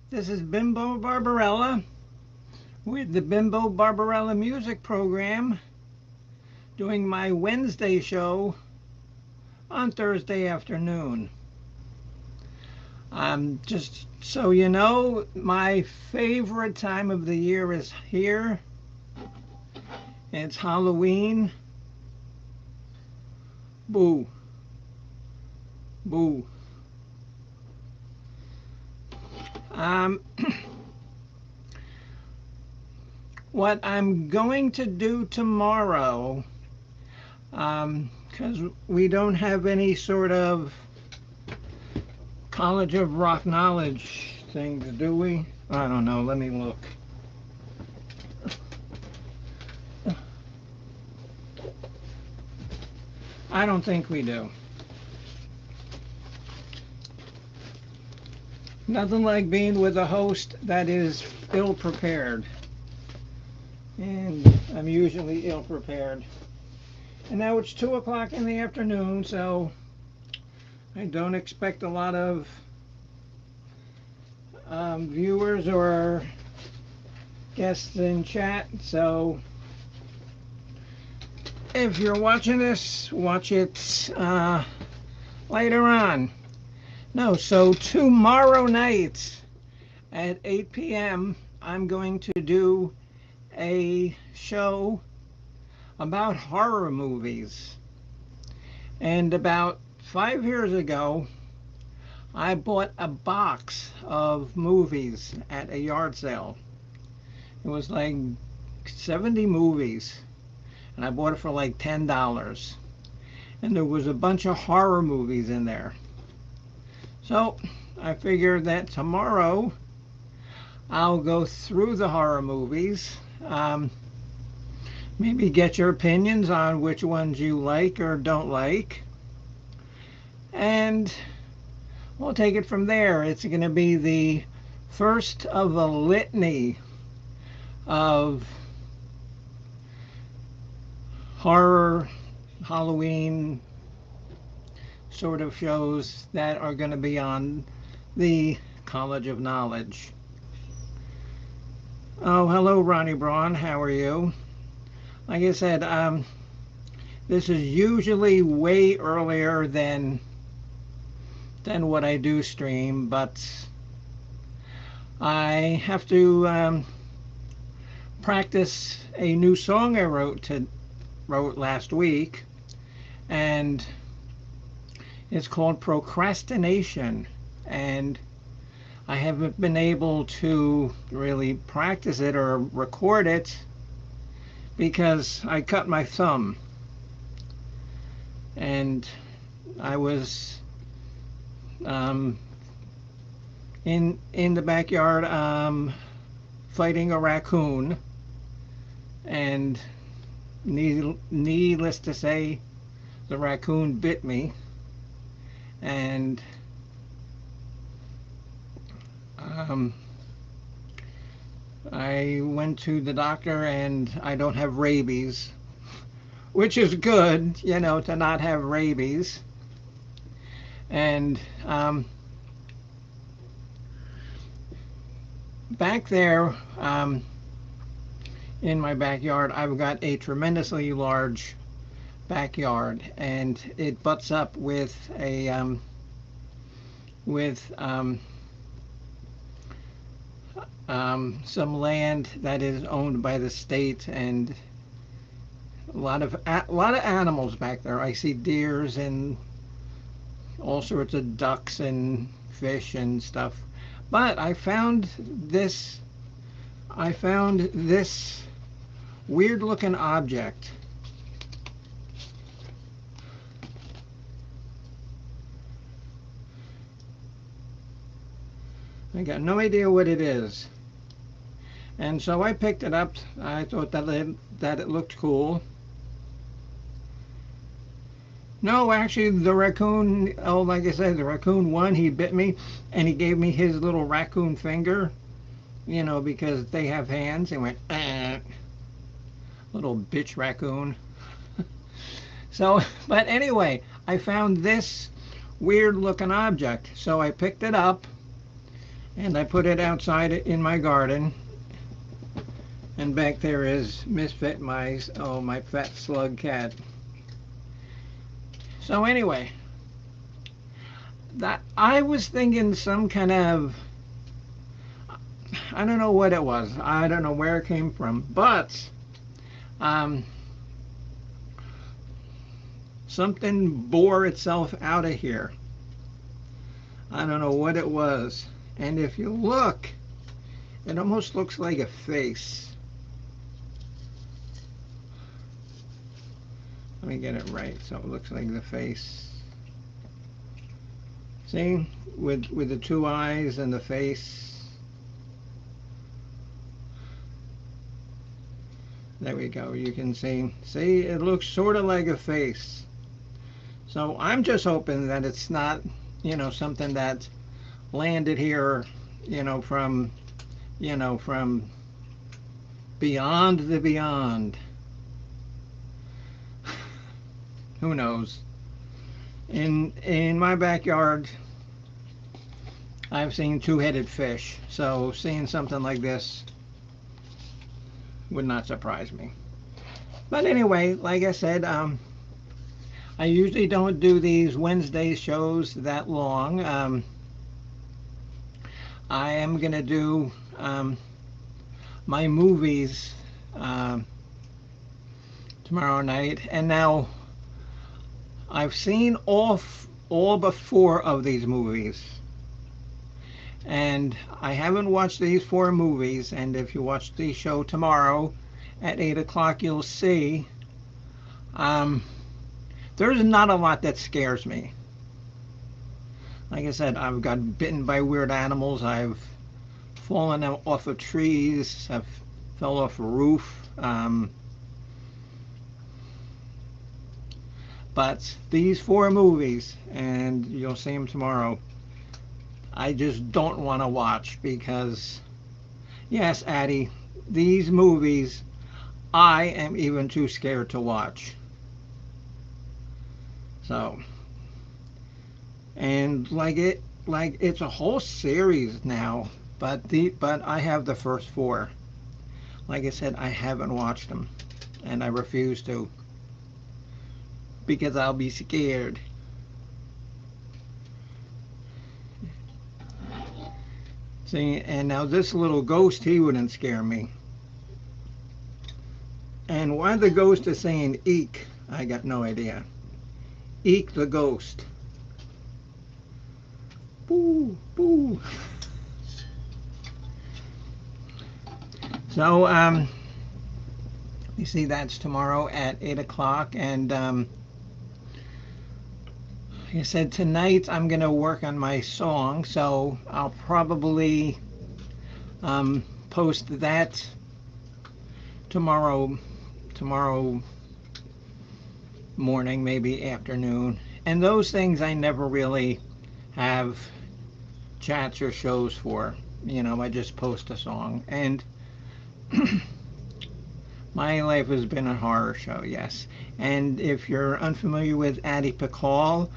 This is Bimbo Barbarella with the Bimbo Barbarella Music Program doing my Wednesday show on Thursday afternoon. Just so you know, my favorite time of the year is here. It's Halloween. Boo. Boo. Um, what I'm going to do tomorrow, because we don't have any sort of College of Rock Knowledge thing, do we? I don't know. Let me look. I don't think we do. Nothing like being with a host that is ill prepared. And I'm usually ill prepared. And now it's 2 o'clock in the afternoon, so I don't expect a lot of viewers or guests in chat. So if you're watching this, watch it later on. No, so tomorrow night at 8 p.m. I'm going to do a show about horror movies. And about 5 years ago, I bought a box of movies at a yard sale. It was like 70 movies, and I bought it for like $10. And there was a bunch of horror movies in there. So I figured that tomorrow I'll go through the horror movies, maybe get your opinions on which ones you like or don't like, and we'll take it from there. It's going to be the first of a litany of horror Halloween sort of shows that are going to be on the College of Knowledge. Oh, hello, Ronnie Braun. How are you? Like I said, this is usually way earlier than what I do stream, but I have to practice a new song I wrote last week, and it's called Procrastination, and I haven't been able to really practice it or record it because I cut my thumb, and I was in the backyard fighting a raccoon, and needless to say, the raccoon bit me. And I went to the doctor, and I don't have rabies, which is good, you know, to not have rabies. And back there in my backyard, I've got a tremendously large backyard, and it butts up with a some land that is owned by the state, and a lot of animals back there. I see deers and all sorts of ducks and fish and stuff. But I found this weird looking object. I got no idea what it is. And so I picked it up. I thought that it looked cool. No, actually, the raccoon, oh, like I said, the raccoon won. He bit me, and he gave me his little raccoon finger, you know, because they have hands. He went, little bitch raccoon. So, but anyway, I found this weird looking object. So I picked it up, And I put it outside in my garden. And back there is Misfit, my fat slug cat. So anyway, that I was thinking some kind of, I don't know what it was. I don't know where it came from, but um, something bore itself out of here. I don't know what it was. And if you look, it almost looks like a face. Let me get it right so it looks like the face. See? With the two eyes and the face. There we go. You can see. See, it looks sort of like a face. So I'm just hoping that it's not, something that landed here, from beyond the beyond. Who knows? In my backyard, I've seen two-headed fish. So seeing something like this would not surprise me. But anyway, like I said, I usually don't do these Wednesday shows that long. I am going to do my movies tomorrow night. And now, I've seen all but 4 of these movies. And I haven't watched these 4 movies. And if you watch the show tomorrow at 8 o'clock, you'll see there's not a lot that scares me. Like I said, I've got bitten by weird animals. I've fallen off of trees. I've fell off a roof. But these 4 movies, and you'll see them tomorrow, I just don't want to watch because, yes, Addie, these movies, I am even too scared to watch. So, and it's a whole series now, but I have the first 4. Like I said, I haven't watched them, and I refuse to because I'll be scared. See, and now this little ghost, he wouldn't scare me. And why the ghost is saying eek, I got no idea. Eek the ghost. Boo, boo. So, you see, that's tomorrow at 8 o'clock. And like I said, tonight I'm going to work on my song. So I'll probably post that tomorrow morning, maybe afternoon. And those things I never really have chats or shows for. I just post a song. And my life has been a horror show, yes. And if you're unfamiliar with Addie Pickall,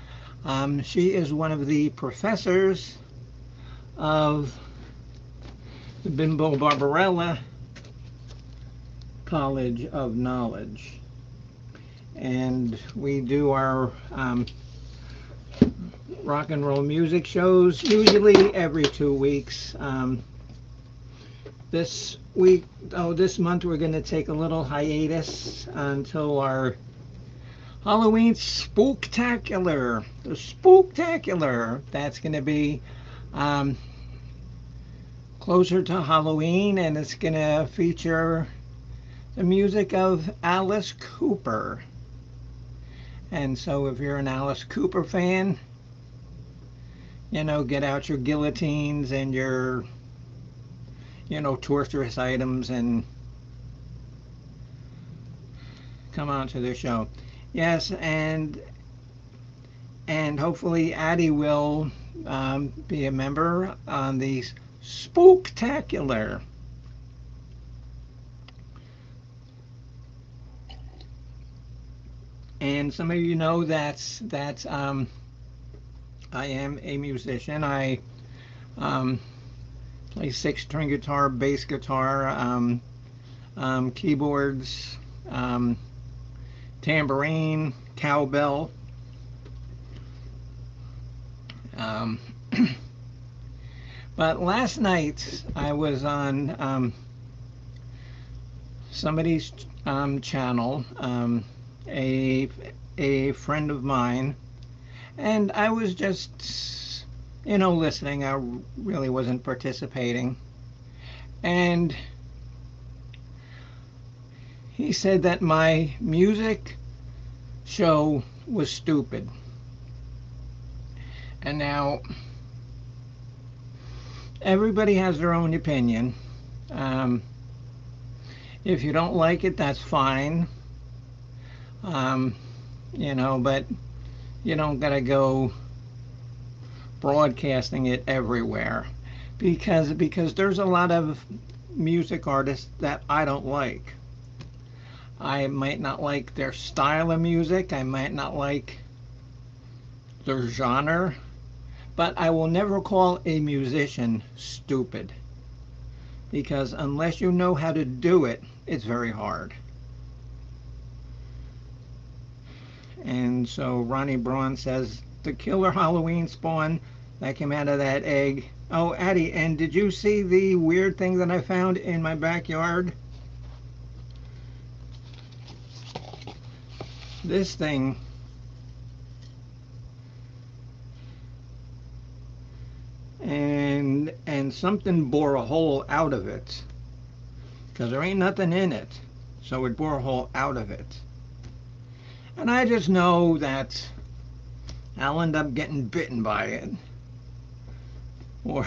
she is one of the professors of the Bimbo Barbarella College of Knowledge. And we do our rock and roll music shows usually every 2 weeks. This month we're going to take a little hiatus until our Halloween Spooktacular. The Spooktacular. That's going to be closer to Halloween, and it's going to feature the music of Alice Cooper. And so if you're an Alice Cooper fan, get out your guillotines and your, torturous items and come on to the show. Yes, and hopefully Addie will be a member on the Spooktacular. And some of you know that I am a musician. I play 6-string guitar, bass guitar, keyboards, tambourine, cowbell. But last night I was on somebody's channel, a friend of mine, and I was just, listening. I really wasn't participating. And he said that my music show was stupid. And now, everybody has their own opinion. If you don't like it, that's fine. But you don't gotta go broadcasting it everywhere, because there's a lot of music artists that I don't like. I might not like their style of music, I might not like their genre, but I will never call a musician stupid, because unless you know how to do it, it's very hard. And so Ronnie Braun says, the killer Halloween spawn that came out of that egg. Oh, Addie, and did you see the weird thing that I found in my backyard? This thing and something bore a hole out of it, because there ain't nothing in it, so it bore a hole out of it. And I just know that I'll end up getting bitten by it, or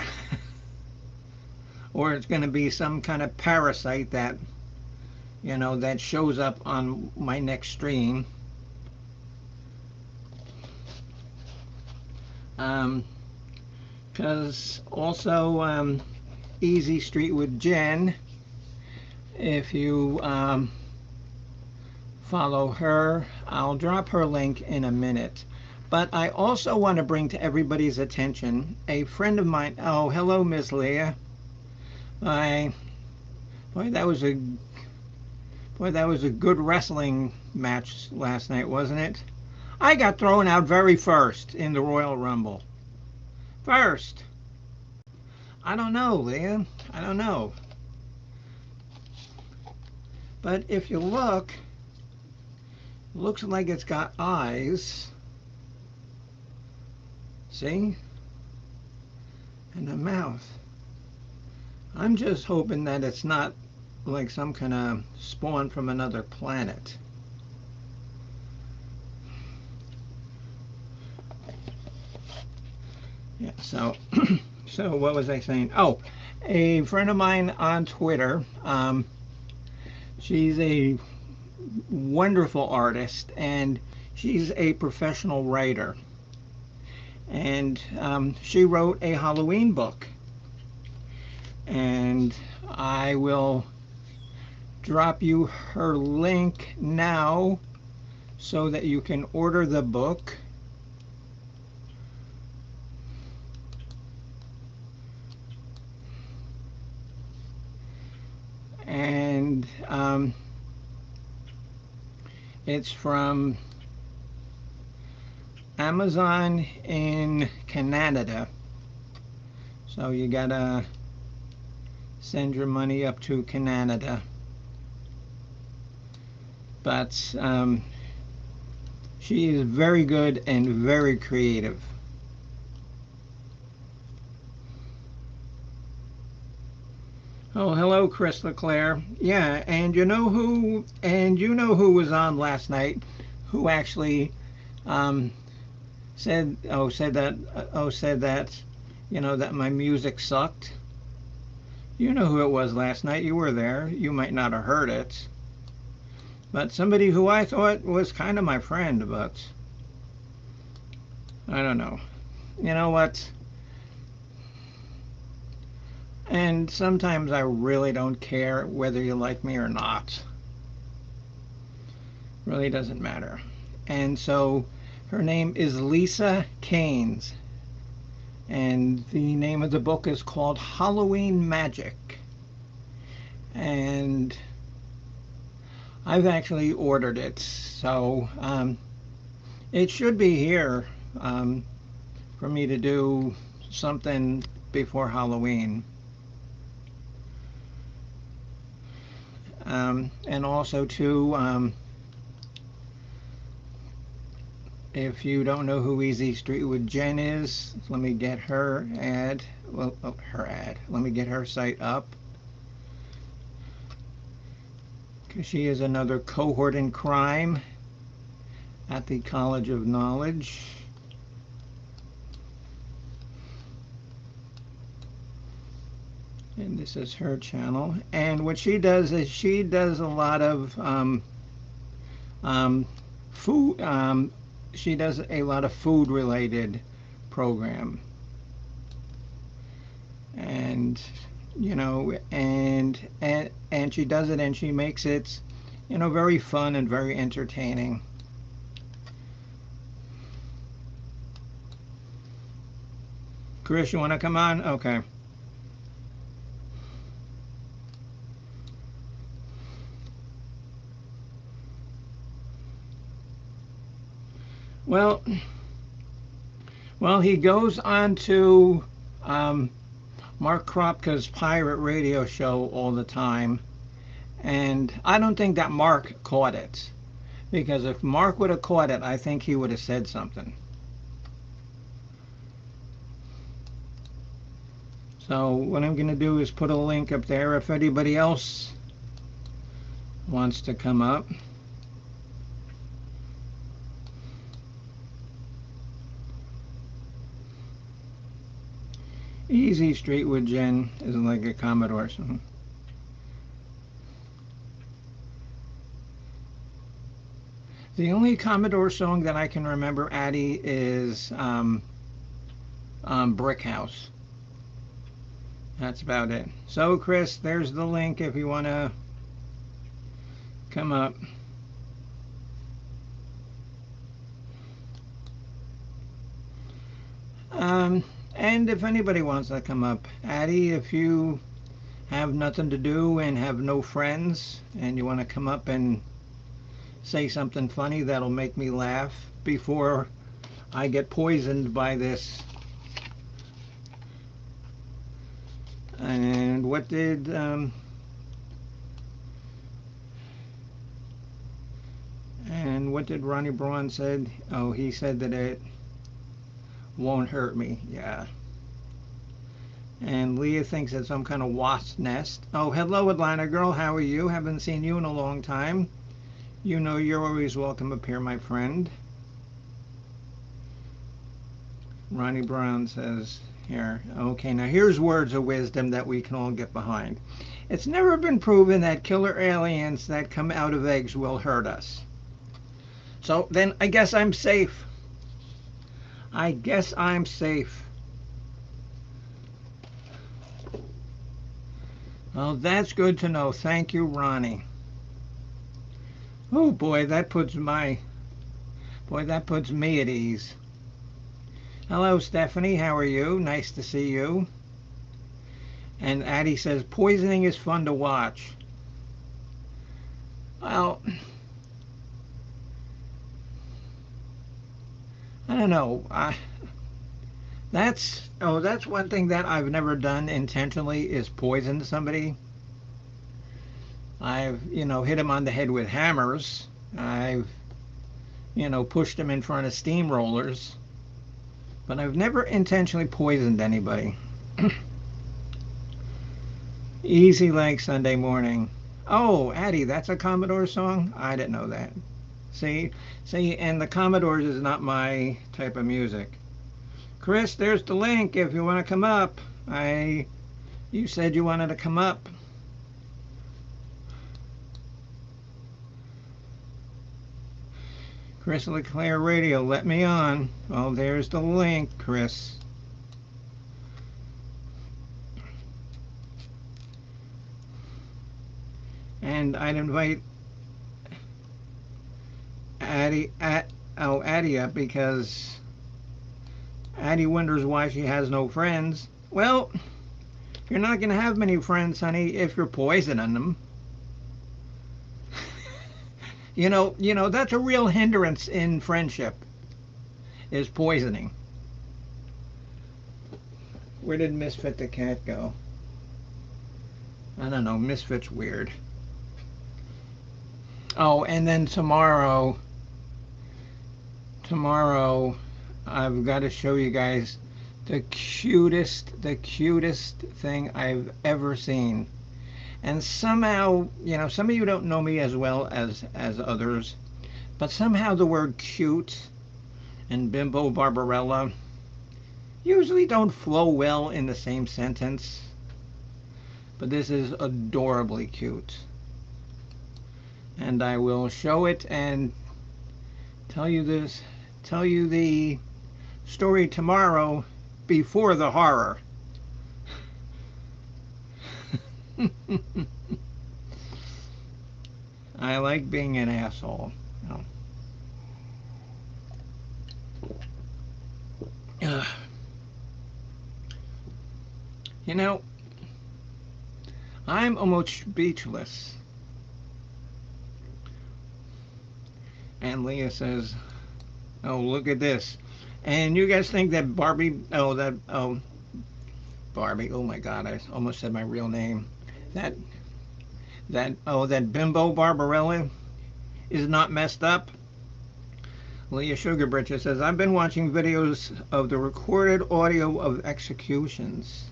or it's going to be some kind of parasite that that shows up on my next stream. Because also Easy Street with Jen, if you follow her, I'll drop her link in a minute. But I also want to bring to everybody's attention a friend of mine. Oh, hello, Miss Leah. Boy, that was a good wrestling match last night, wasn't it? I got thrown out very first in the Royal Rumble. First. I don't know, Leah. I don't know. But if you look, it looks like it's got eyes. See? And a mouth. I'm just hoping that it's not like some kind of spawn from another planet. Yeah, so so what was I saying? Oh, a friend of mine on Twitter, she's a wonderful artist, and she's a professional writer, and she wrote a Halloween book, and I will drop you her link now so that you can order the book. And it's from Amazon in Canada, so you gotta send your money up to Canada. But she is very good and very creative. Oh, hello, Chris LeClaire. Yeah, and you know who was on last night, who actually said that that my music sucked. You know who it was last night. You were there. You might not have heard it, but somebody who I thought was kind of my friend, but I don't know. You know what? And sometimes I really don't care whether you like me or not. Really doesn't matter. And so her name is Lisa Keynes. And the name of the book is called Halloween Magic. And I've actually ordered it, so it should be here for me to do something before Halloween. And also too, if you don't know who Easy Street with Jen is, let me get her ad. Well, oh, her ad. Let me get her site up, because she is another cohort in crime at the College of Knowledge. And this is her channel. And what she does is she does a lot of food. She does a lot of food related program. And you know, and she does it, and she makes it, you know, very fun and very entertaining. Chris, you want to come on? Okay. Well, he goes on to Mark Kropka's pirate radio show all the time, and I don't think that Mark caught it, because if Mark would have caught it, I think he would have said something. So what I'm going to do is put a link up there if anybody else wants to come up. Easy Street with Jen is like a Commodore song. The only Commodore song that I can remember, Addie, is Brick House. That's about it. So, Chris, there's the link if you want to come up. And if anybody wants to come up, Addie, if you have nothing to do and have no friends and you want to come up and say something funny that'll make me laugh before I get poisoned by this. And what did Ronnie Braun said? Oh, he said that it won't hurt me. Yeah. And Leah thinks it's some kind of wasp nest. Oh, hello, Atlanta girl. How are you? Haven't seen you in a long time. You know you're always welcome up here, my friend. Ronnie Brown says here. Okay, now here's words of wisdom that we can all get behind. It's never been proven that killer aliens that come out of eggs will hurt us. So then I guess I'm safe. I guess I'm safe. Well, that's good to know. Thank you, Ronnie. Oh boy, that puts me at ease. Hello, Stephanie. How are you? Nice to see you. And Addie says poisoning is fun to watch. Well, I don't know. That's one thing that I've never done intentionally, is poison somebody. I've, hit them on the head with hammers. I've, pushed them in front of steamrollers. But I've never intentionally poisoned anybody. Easy like Sunday morning. Oh, Addie, that's a Commodore song? I didn't know that. See, and the Commodores is not my type of music. Chris, there's the link if you want to come up. You said you wanted to come up. Chris LeClaire Radio, let me on. Well, there's the link, Chris. And I'd invite Addie up because Addie wonders why she has no friends. Well, you're not going to have many friends, honey, if you're poisoning them. That's a real hindrance in friendship, is poisoning. Where did Misfit the cat go? I don't know. Misfit's weird. Oh, and then tomorrow, I've got to show you guys the cutest thing I've ever seen. And somehow, some of you don't know me as well as others, but somehow the word cute and bimbo Barbarella usually don't flow well in the same sentence. But this is adorably cute. And I will show it and tell you the story tomorrow before the horror. I like being an asshole. I'm almost speechless. And Leah says, "Oh, look at this." And you guys think that Barbie, Barbie, oh my God, I almost said my real name. That bimbo Barbarella is not messed up? Leah Sugarbridge says, "I've been watching videos of the recorded audio of executions."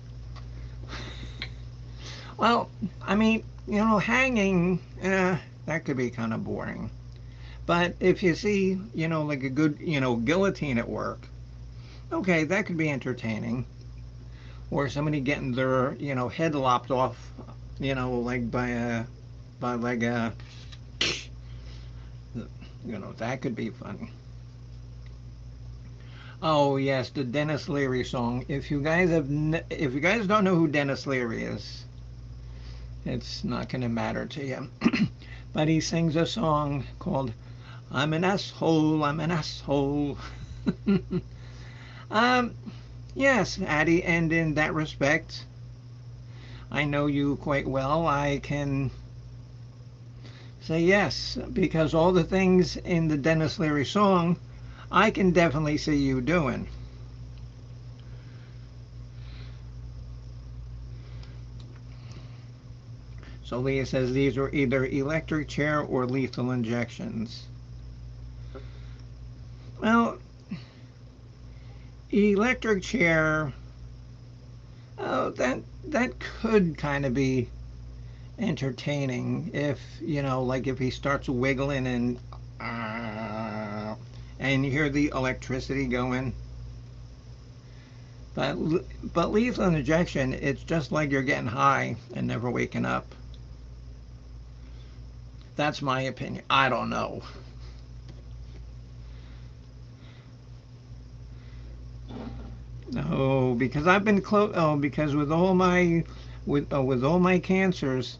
Well, I mean, hanging, that could be kind of boring. But if you see, like a good, guillotine at work, okay, that could be entertaining. Or somebody getting their, head lopped off, like by like a, that could be funny. Oh yes, the Dennis Leary song. If you guys don't know who Dennis Leary is, it's not going to matter to you. But he sings a song called "I'm an asshole, I'm an asshole." Yes, Addie, and in that respect, I know you quite well. I can say yes, because all the things in the Dennis Leary song, I can definitely see you doing. So Leah says these were either electric chair or lethal injections. Well, electric chair, oh, that could kind of be entertaining if, like if he starts wiggling and you hear the electricity going. But lethal injection, it's just like you're getting high and never waking up. That's my opinion. I don't know. Oh, because I've been close. Oh, because with all my cancers,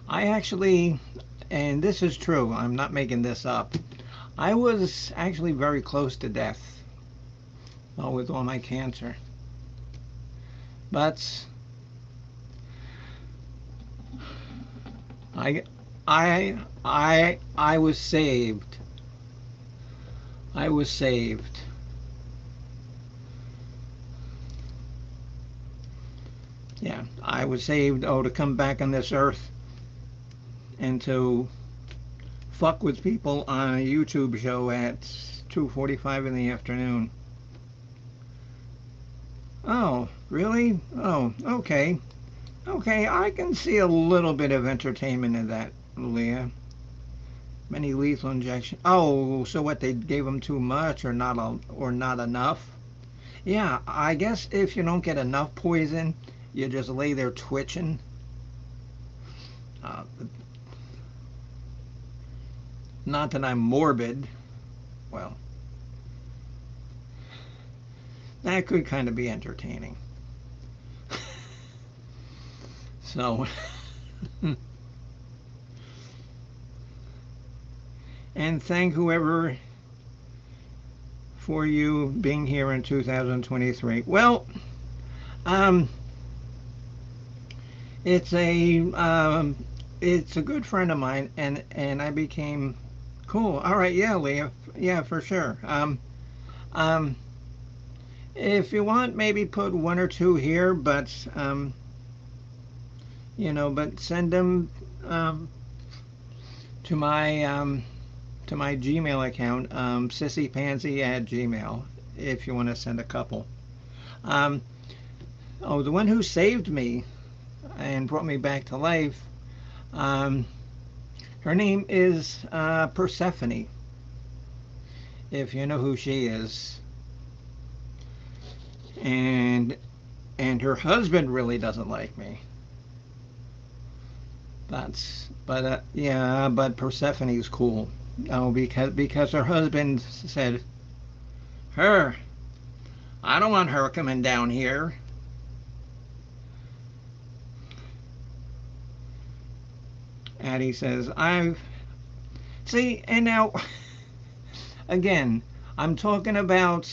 I actually, and this is true. I'm not making this up. I was actually very close to death. Well, with all my cancer, but I was saved. I was saved. Yeah, I was saved, to come back on this earth and to fuck with people on a YouTube show at 2:45 in the afternoon. Oh, really? Oh, okay. Okay, I can see a little bit of entertainment in that, Leah. Many lethal injections. Oh, so what, they gave them too much or not enough? Yeah, I guess if you don't get enough poison, you just lay there twitching. Not that I'm morbid. Well, that could kind of be entertaining. So, and thank whoever for you being here in 2023? Well, um, it's a it's a good friend of mine, and I became cool. All right, yeah, Leah, yeah, for sure. Um, if you want, maybe put one or two here, but but send them um, to my Gmail account, sissypansy@gmail, if you want to send a couple. Um, oh, the one who saved me and brought me back to life. Um, Her name is Persephone, if you know who she is. And her husband really doesn't like me. But Persephone's cool. Oh, because her husband said, "Her, I don't want her coming down here." And he says, "I've see." And now, again, I'm talking about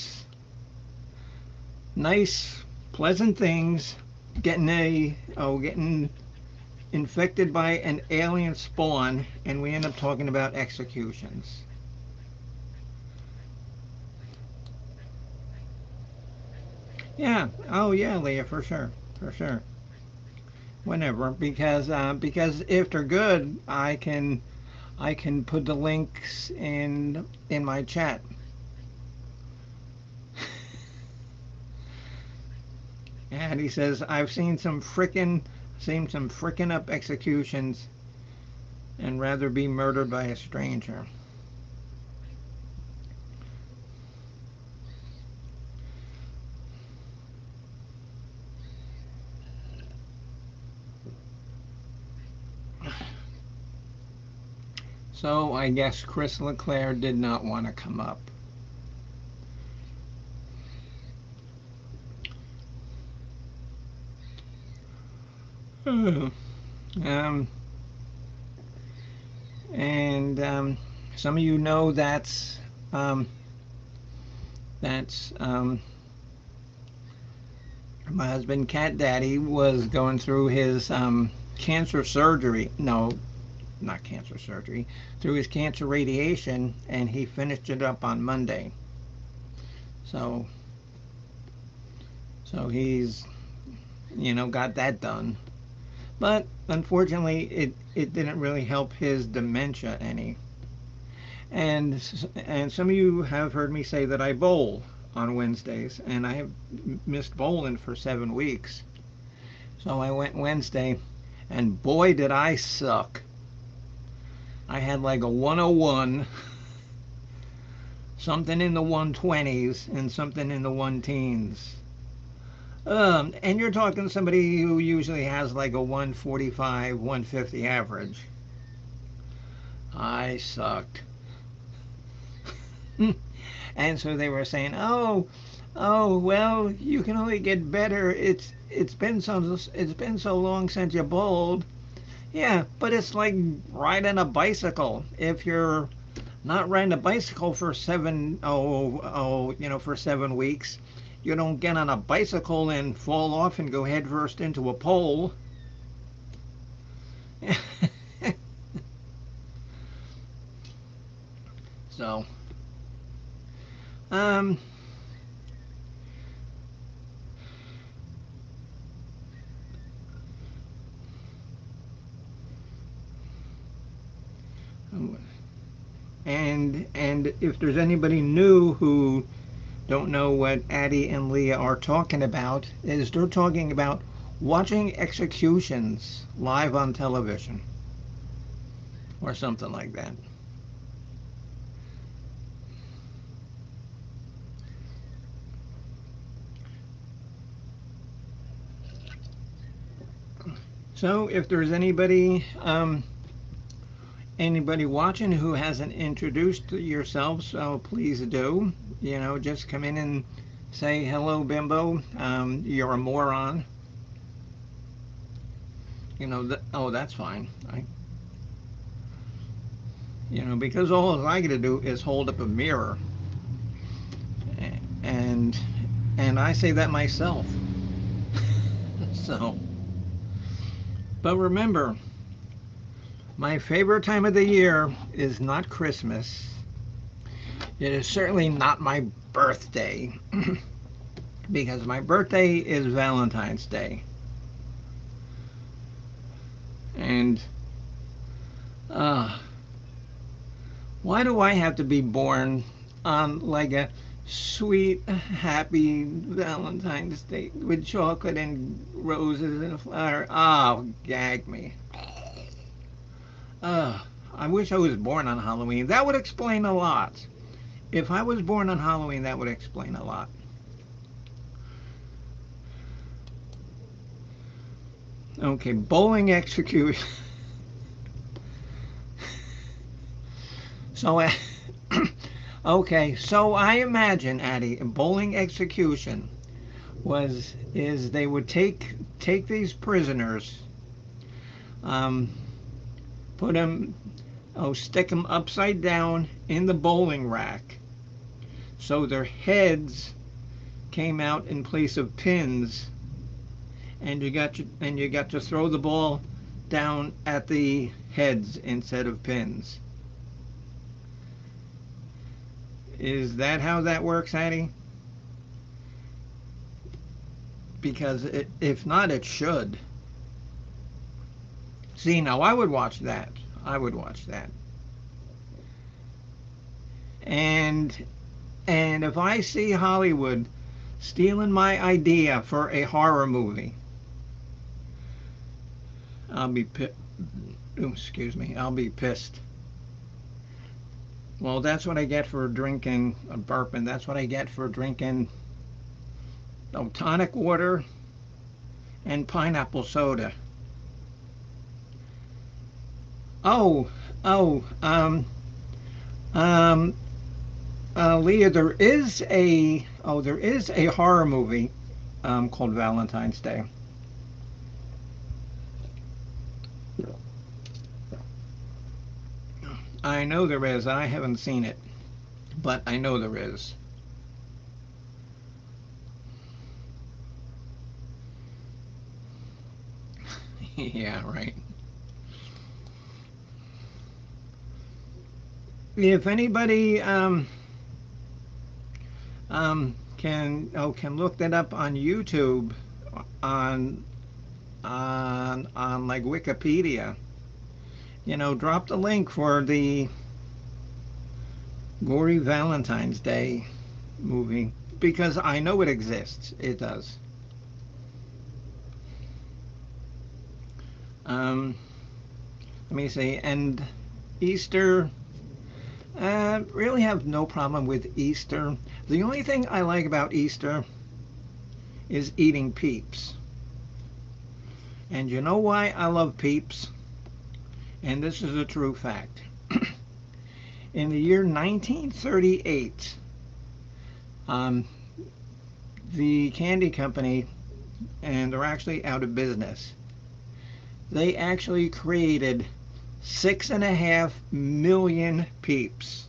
nice, pleasant things, getting infected by an alien spawn, and we end up talking about executions. Yeah. Oh, yeah, Leah, for sure, for sure. Whenever, because if they're good, I can put the links in my chat. And he says, I've seen some frickin' up executions and rather be murdered by a stranger. So I guess Chris LeClaire did not want to come up. um, and some of you know that's my husband, Cat Daddy, was going through his cancer surgery. No, not cancer surgery. Through his cancer radiation, and he finished it up on Monday. So, he's got that done. But unfortunately, it didn't really help his dementia any. And some of you have heard me say that I bowl on Wednesdays, and I have missed bowling for 7 weeks. So I went Wednesday, and boy did I suck. I had like a 101, something in the 120s, and something in the 1 teens. And you're talking somebody who usually has like a 145, 150 average. I sucked. And so they were saying, "Oh, well, you can only get better. It's been so long since you bowled." Yeah, but it's like riding a bicycle. If you're not riding a bicycle for for 7 weeks, you don't get on a bicycle and fall off and go headfirst into a pole. So, um, and if there's anybody new who don't know what Addie and Leah are talking about, is they're talking about watching executions live on television or something like that. So if there's anybody watching who hasn't introduced yourselves, so please do. Just come in and say hello, Bimbo. You're a moron. Oh, that's fine. Because all I got to do is hold up a mirror, and I say that myself. So, but remember, my favorite time of the year is not Christmas. It is certainly not my birthday, because my birthday is Valentine's Day. And uh, why do I have to be born on like a sweet, happy Valentine's Day with chocolate and roses and a flower? Oh, gag me. I wish I was born on Halloween. That would explain a lot. If I was born on Halloween, that would explain a lot. Okay, bowling execution. So, okay, so I imagine, Addie, bowling execution is they would take these prisoners, um, put them, stick them upside down in the bowling rack, so their heads came out in place of pins, and you got to throw the ball down at the heads instead of pins. Is that how that works, Addie? Because if not, it should. See, now I would watch that. I would watch that. And if I see Hollywood stealing my idea for a horror movie, I'll be excuse me, I'll be pissed. Well, that's what I get for drinking a burping. That's what I get for drinking tonic water and pineapple soda. Oh, oh, Leah, there is a horror movie called Valentine's Day. I know there is. I haven't seen it, but I know there is. Yeah, right. If anybody can look that up on YouTube, on like Wikipedia, drop the link for the Gory Valentine's Day movie, because I know it exists. It does. Let me see. And Easter, really have no problem with Easter. The only thing I like about Easter is eating Peeps. And you know why I love Peeps? And this is a true fact. In the year 1938, the candy company, and they're actually out of business, they actually created 6.5 million Peeps.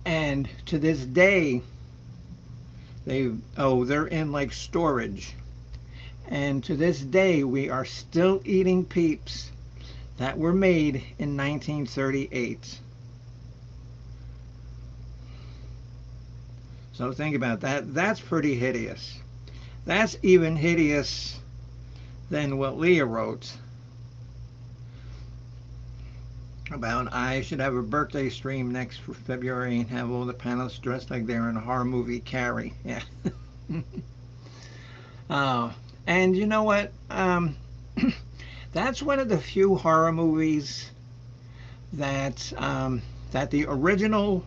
And to this day, they're in like storage. And to this day, we are still eating Peeps that were made in 1938. So think about that. That's pretty hideous. That's even hideous than what Leah wrote about I should have a birthday stream next February and have all the panelists dressed like they're in a horror movie Carrie. Yeah. And you know what? That's one of the few horror movies that the original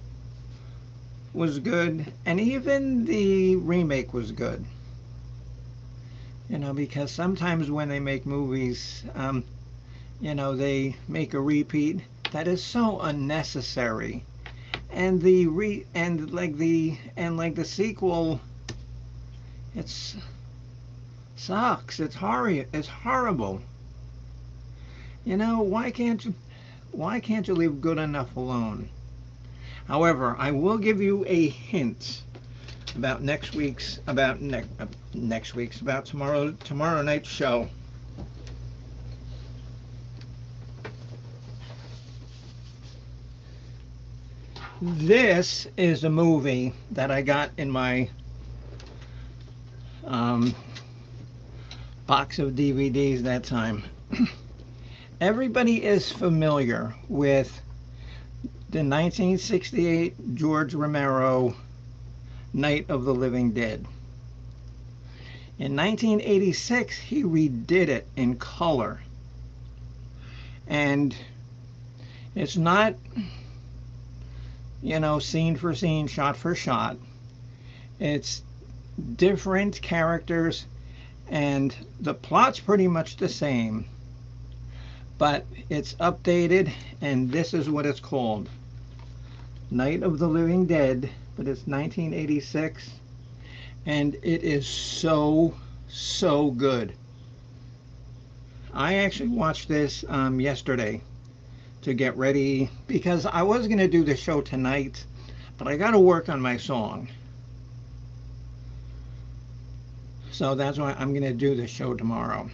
was good, and even the remake was good. Because sometimes when they make movies, they make a repeat that is so unnecessary, and the sequel, it's sucks. It's horrible. Why can't you leave good enough alone? However, I will give you a hint. about tomorrow night's show. This is a movie that I got in my box of DVDs that time. Everybody is familiar with the 1968 George Romero Night of the Living Dead. In 1986, he redid it in color. And it's not, scene for scene, shot for shot. It's different characters, and the plot's pretty much the same, but it's updated, and this is what it's called. Night of the Living Dead, but it's 1986, and it is so good. I actually watched this yesterday to get ready, because I was going to do the show tonight, but I got to work on my song. So that's why I'm going to do the show tomorrow.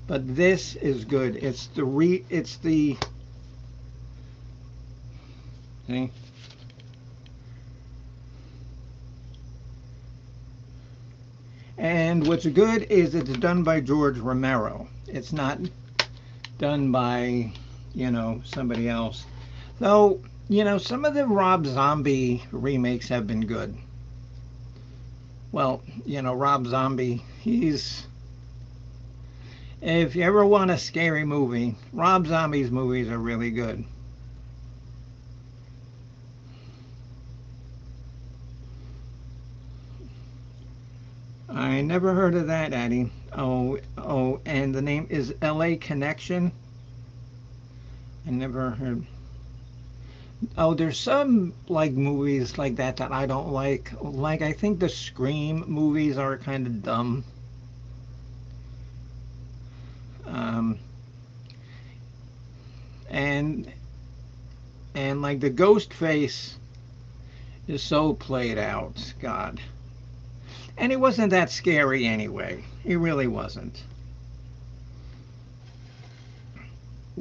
But this is good. It's the see? And what's good is it's done by George Romero. It's not done by, somebody else. Though, some of the Rob Zombie remakes have been good. Well, Rob Zombie, if you ever want a scary movie, Rob Zombie's movies are really good. I never heard of that, Addie. Oh, and the name is LA Connection. I never heard. Oh, there's some movies like that I don't like. I think the Scream movies are kind of dumb. And like the ghost face is so played out, God. And it wasn't that scary anyway. It really wasn't.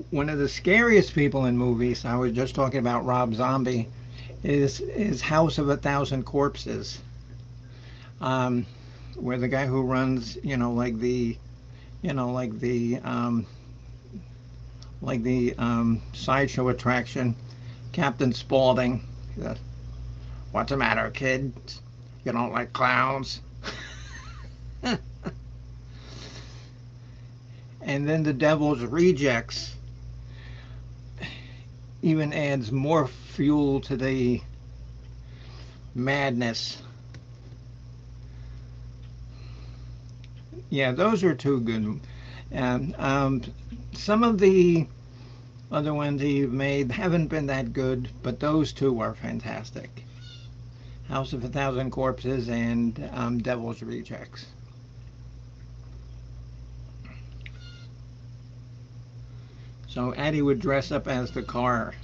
One of the scariest people in movies, I was just talking about Rob Zombie, is House of a Thousand Corpses, where the guy who runs, the sideshow attraction, Captain Spaulding. What's the matter, kid? You don't like clowns? And then the Devil's Rejects even adds more fuel to the madness. Yeah, those are two good. And some of the other ones you've made haven't been that good, but those two are fantastic. House of a Thousand Corpses and Devil's Rejects. So Addie would dress up as the car.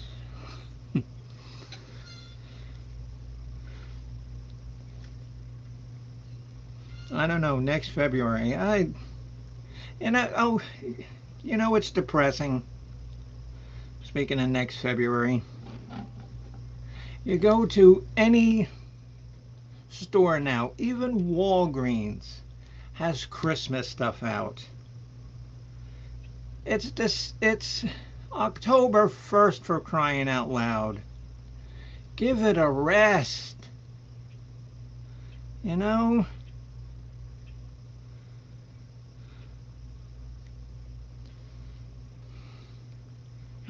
I don't know, next February. It's depressing. Speaking of next February, you go to any store now, even Walgreens has Christmas stuff out. It's October 1st, for crying out loud. Give it a rest.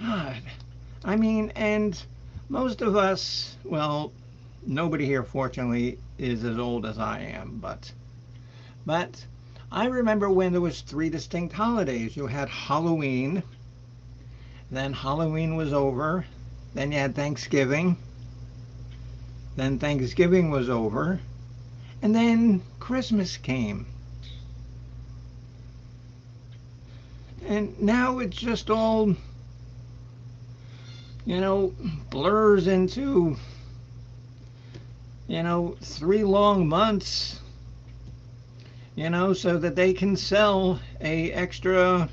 God. I mean, and most of us, well, nobody here fortunately is as old as I am, but I remember when there was 3 distinct holidays. You had Halloween, then Halloween was over, then you had Thanksgiving, then Thanksgiving was over, and then Christmas came. And now it's just all, blurs into 3 long months, so that they can sell a extra,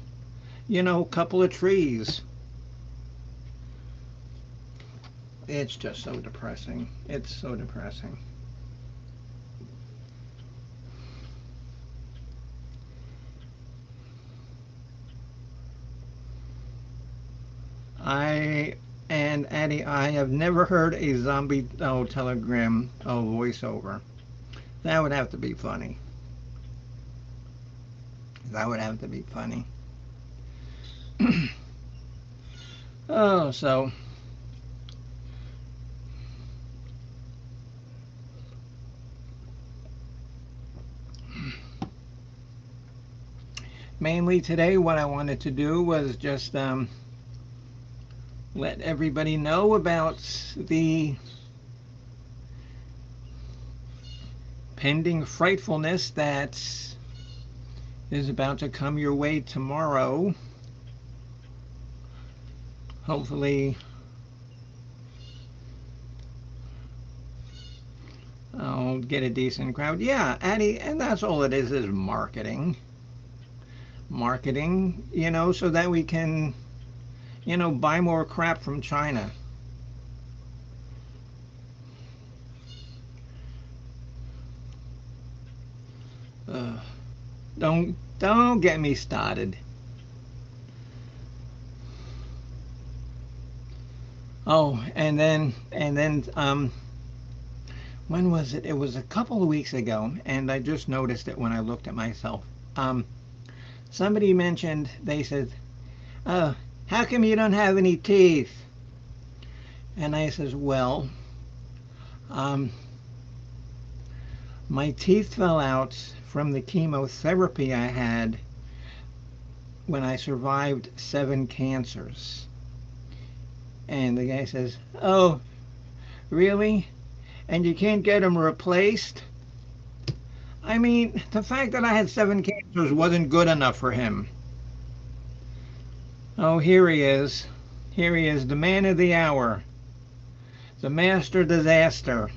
couple of trees. It's just so depressing. It's so depressing. I and Addie, I have never heard a zombie telegram voiceover. That would have to be funny. That would have to be funny. Oh, so mainly today, what I wanted to do was just let everybody know about the pending frightfulness that is about to come your way tomorrow. Hopefully, I'll get a decent crowd. Yeah, Addie, and that's all it is marketing. Marketing, so that we can, buy more crap from China. Uh, don't get me started. Oh, and then when was it? It was a couple of weeks ago, and I just noticed it when I looked at myself. Somebody mentioned, they said, "Oh, how come you don't have any teeth?" And I says, "Well, um, my teeth fell out from the chemotherapy I had when I survived 7 cancers." And the guy says, "Oh, really? And you can't get them replaced?" I mean, the fact that I had 7 cancers wasn't good enough for him. Oh, here he is. Here he is, the man of the hour, the master disaster,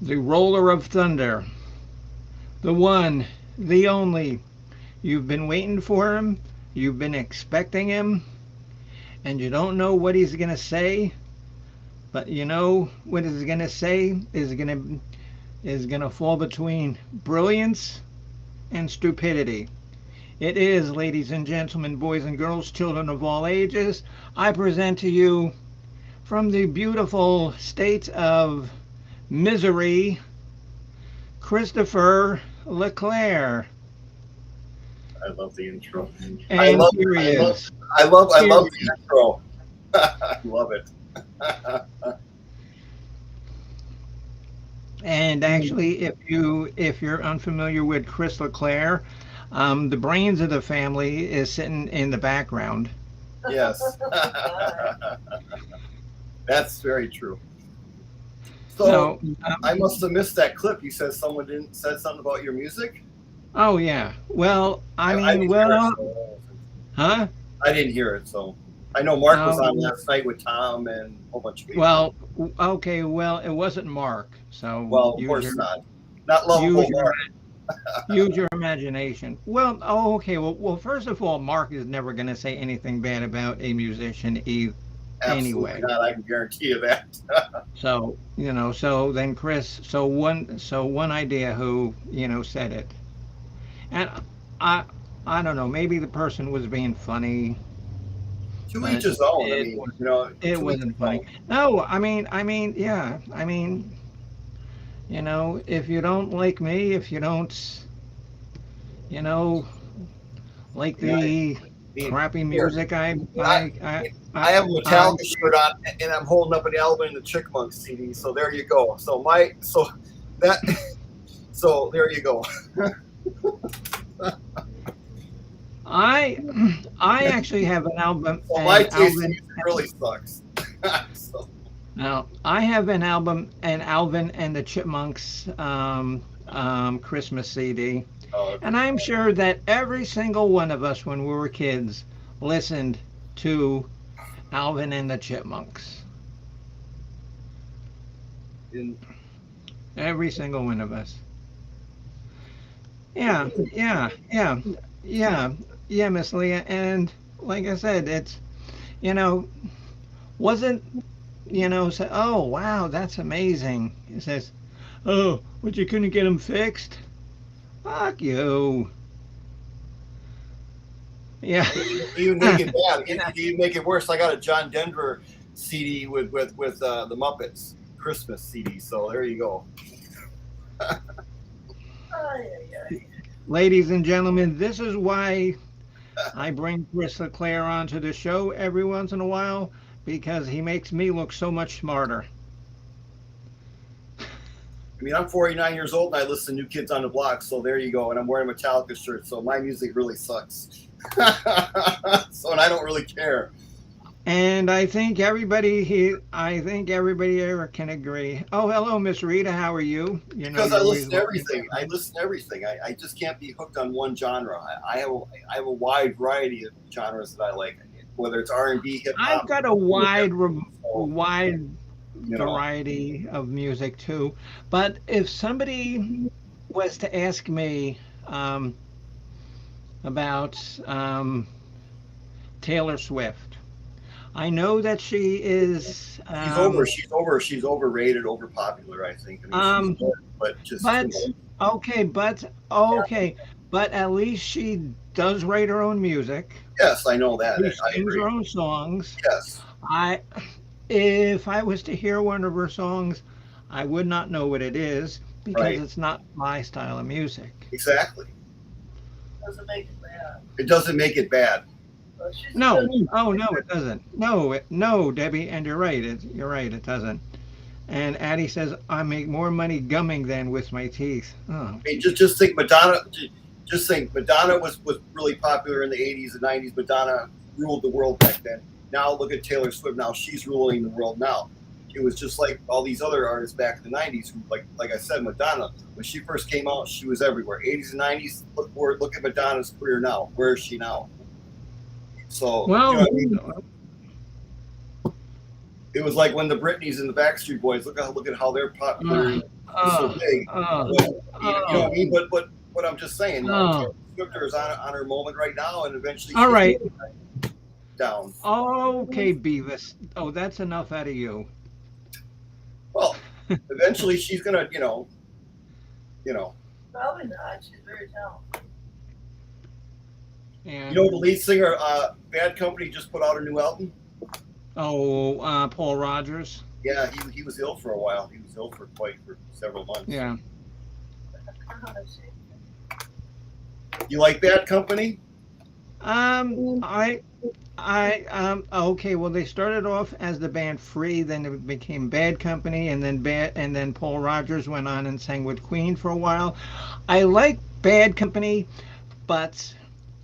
the roller of thunder, the one, the only. You've been waiting for him, you've been expecting him, and you don't know what he's going to say, but you know what he's going to say is going to fall between brilliance and stupidity. It is, ladies and gentlemen, boys and girls, children of all ages, I present to you from the beautiful state of misery, Christopher LeClaire. I love the intro. And here he is. I love the intro. I love it. And actually, if you're unfamiliar with Chris LeClaire, the brains of the family is sitting in the background. Yes. That's very true. So I must have missed that clip. You said someone said something about your music? Oh yeah. Well, I mean, huh? I didn't hear it, so I know Mark was on last night with Tom and a whole bunch of people. Well, okay, well, it wasn't Mark, so of course not. Not lovable Mark. Use your imagination. Well, okay. Well, first of all, Mark is never going to say anything bad about a musician anyway. Not, I can guarantee you that. So so then Chris, so one idea who said it, and I don't know. Maybe the person was being funny. To each his own. It wasn't funny. No, I mean, yeah. I mean, if you don't like me, if you don't, like the crappy music, I have a Metallica shirt on, and I'm holding up an Alvin and the Chipmunks CD. So there you go. So there you go. I actually have an album. Well, my taste really sucks. So. Now I have an album, an Alvin and the Chipmunks Christmas CD, and I'm sure that every single one of us, when we were kids, listened to Alvin and the Chipmunks. Every single one of us. Yeah, yeah, yeah, yeah, yeah, Miss Leah. And like I said, it's, you know, wasn't, say, oh, wow, that's amazing. It says, oh, but you couldn't get them fixed? Fuck you. Yeah. Even make it bad. Even make it worse. I got a John Denver CD with the Muppets Christmas CD. So there you go. Ladies and gentlemen, this is why I bring Chris LeClaire onto the show every once in a while, because he makes me look so much smarter. I mean, I'm 49 years old and I listen to New Kids on the Block. So there you go. And I'm wearing a Metallica shirt. So my music really sucks. So, and I don't really care. And I think everybody here can agree. Oh, hello, Miss Rita. How are you? Because I listen to everything. I just can't be hooked on one genre. I have a wide variety of genres that I like, whether it's R&B, hip hop. I've got a wide variety of music too. But if somebody was to ask me about Taylor Swift, I know that she is. She's overrated, overpopular. I think. I mean, she's good, but just. Okay, but at least she does write her own music. Yes, I know that. She sings her own songs. Yes. If I was to hear one of her songs, I would not know what it is because it's not my style of music. Exactly. Doesn't make it bad. It doesn't make it bad. No, it doesn't. No, Debbie, and you're right. It doesn't. And Addie says, I make more money gumming than with my teeth. Oh. I mean, just think Madonna. Just think Madonna was really popular in the 80s and 90s. Madonna ruled the world back then. Now look at Taylor Swift. Now she's ruling the world now. It was just like all these other artists back in the 90s who, like I said, Madonna, when she first came out, she was everywhere. 80s and 90s, look at Madonna's career now. Where is she now? So, it was like when the Britneys and the Backstreet Boys, look at how they're popular, so big. You know what I mean? But what I'm just saying, Taylor Swift is on her moment right now, and eventually all right. Down. Okay, Beavis. Oh, that's enough out of you. Well, eventually she's gonna, you know. Probably not. She's very talented. And, the lead singer, Bad Company, just put out a new album. Oh, Paul Rogers. Yeah, he was ill for a while. He was ill for several months. Yeah. You like Bad Company? Okay, well, they started off as the band Free, then it became Bad Company, and then Paul Rogers went on and sang with Queen for a while. I like Bad Company, but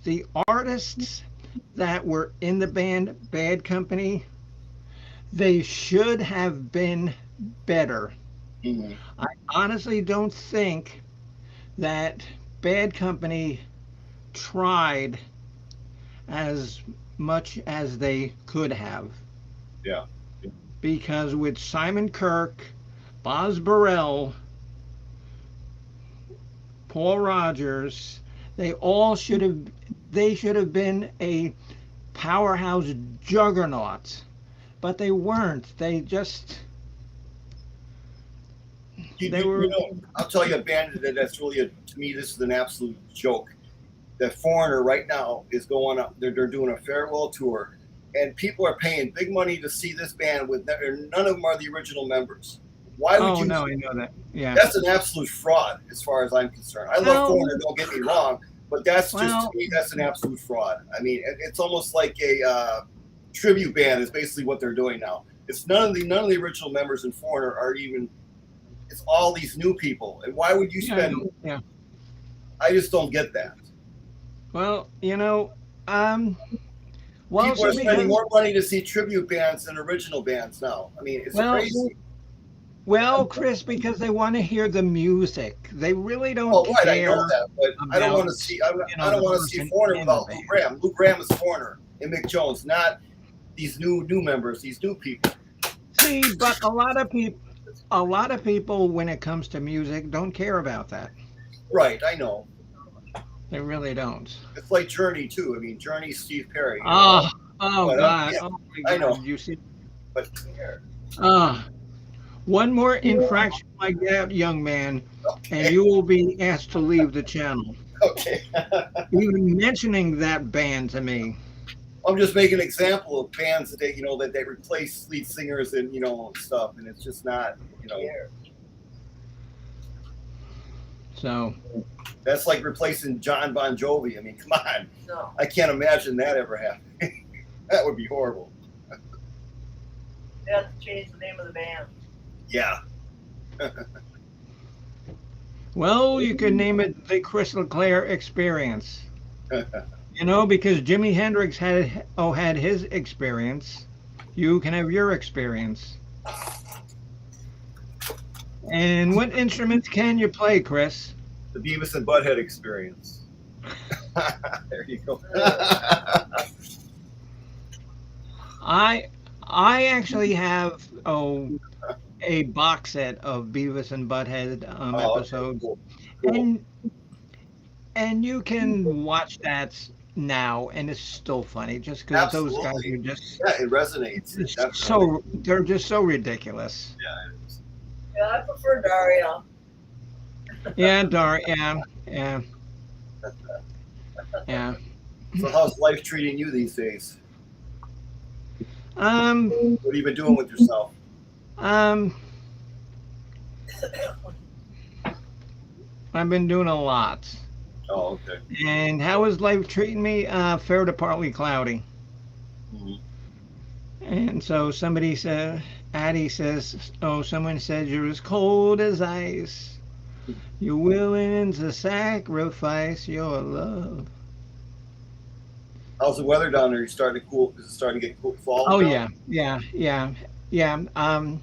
the artists that were in the band Bad Company, they should have been better. Mm-hmm. I honestly don't think that Bad Company tried as much as they could have. Yeah. Because with Simon Kirke, Boz Burrell, Paul Rogers, they should have been a powerhouse juggernaut, but they weren't. They just I'll tell you a band that's really to me this is an absolute joke. The Foreigner right now is going up. They're doing a farewell tour, and people are paying big money to see this band with none of them are the original members. Why would you? Oh no, I know that. Yeah, that's an absolute fraud as far as I'm concerned. I love Foreigner. Don't get me wrong. But that's just to me, that's an absolute fraud. I mean, it's almost like a tribute band is basically what they're doing now. It's none of the original members in Foreigner are even. It's all these new people, and why would you spend? Yeah. I just don't get that. Well, people are spending more money to see tribute bands than original bands now. I mean, it's crazy. Well, Chris, because they want to hear the music. They really don't care. I know that, but I don't want to see. I don't want to see Foreigner without Lou Gramm. Lou Gramm is Foreigner and Mick Jones, not these new members. These new people. See, but a lot of people. a lot of people, when it comes to music, don't care about that. Right, I know. They really don't. It's like Journey too. I mean, Journey, Steve Perry. You know, Oh, oh but God, yeah, oh my I know. God! You see, But ah, one more infraction like that, young man, and okay, you will be asked to leave the channel. okay. Even mentioning that band to me. I'm just making an example of bands that that they replace lead singers and stuff, and it's just not So, that's like replacing John Bon Jovi. I mean, come on, No. I can't imagine that ever happening. That would be horrible. They have to change the name of the band. Yeah. well, you could name it the Crystal Clear Experience. Because Jimi Hendrix had his experience. You can have your experience. And what instruments can you play, Chris? The Beavis and Butthead experience. There you go. I I actually have a box set of Beavis and Butthead Oh, okay, episodes, cool, cool. and and you can watch that now, and it's still funny, just because those guys Absolutely. are just Yeah, it resonates. It definitely. they're just so ridiculous. Yeah, it is. Yeah, I prefer Daria. Yeah, yeah, yeah, yeah. So how's life treating you these days? Um, What have you been doing with yourself? um, I've been doing a lot. Oh, okay. And how is life treating me? Fair to partly cloudy. Mhm. And so somebody said, Addie says, oh, someone said you're as cold as ice. You're willing to sacrifice your love. How's the weather down there? You starting to cool? Is it starting to get cool? Fall Oh down? yeah, yeah, yeah, yeah.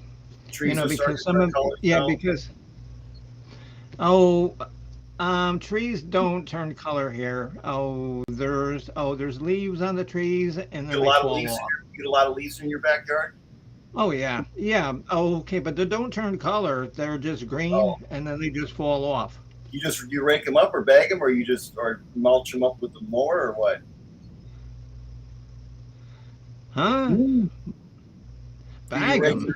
Trees are starting Because to some turn of colors yeah, now. because oh, trees don't turn color here. There's leaves on the trees and Get then a they lot of fall leaves. off. You get a lot of leaves in your backyard. Oh yeah, yeah. Oh, okay, but they don't turn color. They're just green Oh, and then they just fall off. you rake them up or bag them, or you just or mulch them up with the mower or what? Huh? Do you Bag rake them.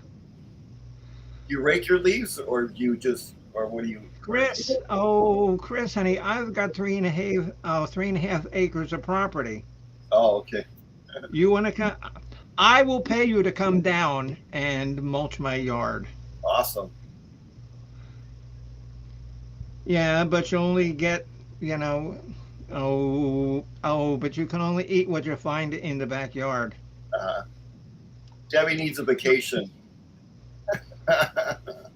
your leaves, or do you just or what do you? Chris, oh, Chris, honey, I've got 3.5 acres of property. Oh, okay, You want to come? I will pay you to come down and mulch my yard. awesome. Yeah, but you only get, you know, but you can only eat what you find in the backyard. Uh, Debbie needs a vacation.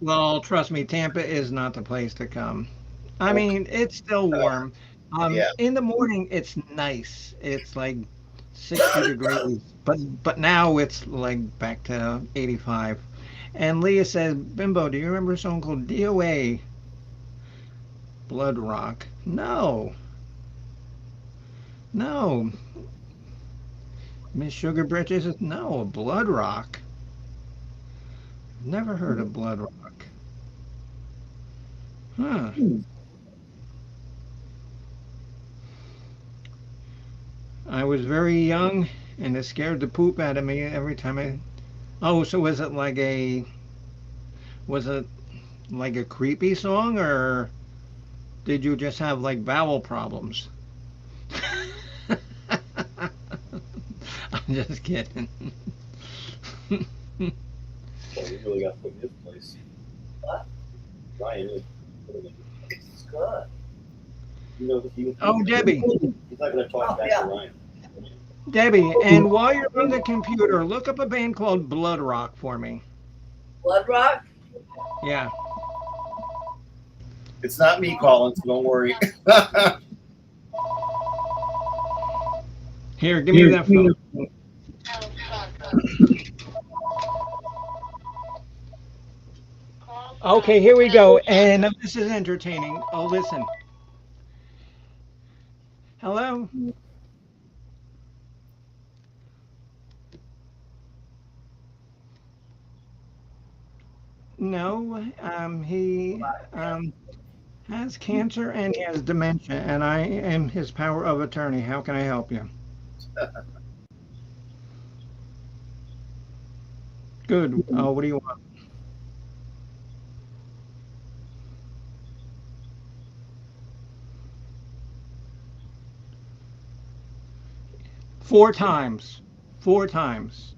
Well, trust me, Tampa is not the place to come. I Okay. mean, it's still warm. Yeah. In the morning, it's nice. It's like 60 degrees, but now it's like back to 85. And Leah says, Bimbo, do you remember a song called DOA Blood Rock? No, no. Miss Sugar Britches says, no, Blood Rock. Never heard of Blood Rock. Huh. I was very young and it scared the poop out of me every time I. Oh, so was it like a creepy song or did you just have like bowel problems? I'm just kidding. Well, you really got to put in his place. What? Ryan really put him in his It's good. Oh, Debbie, He's not going to talk Oh, back yeah. to Ryan. Debbie, and while you're on the computer, look up a band called Blood Rock for me. Blood Rock? Yeah. It's not me calling, so don't worry. Here, give me that phone. Okay, here we go. And this is entertaining. Oh, listen. Hello? No, he has cancer and he has dementia, and I am his power of attorney. How can I help you? Good. What do you want? 4 times. 4 times.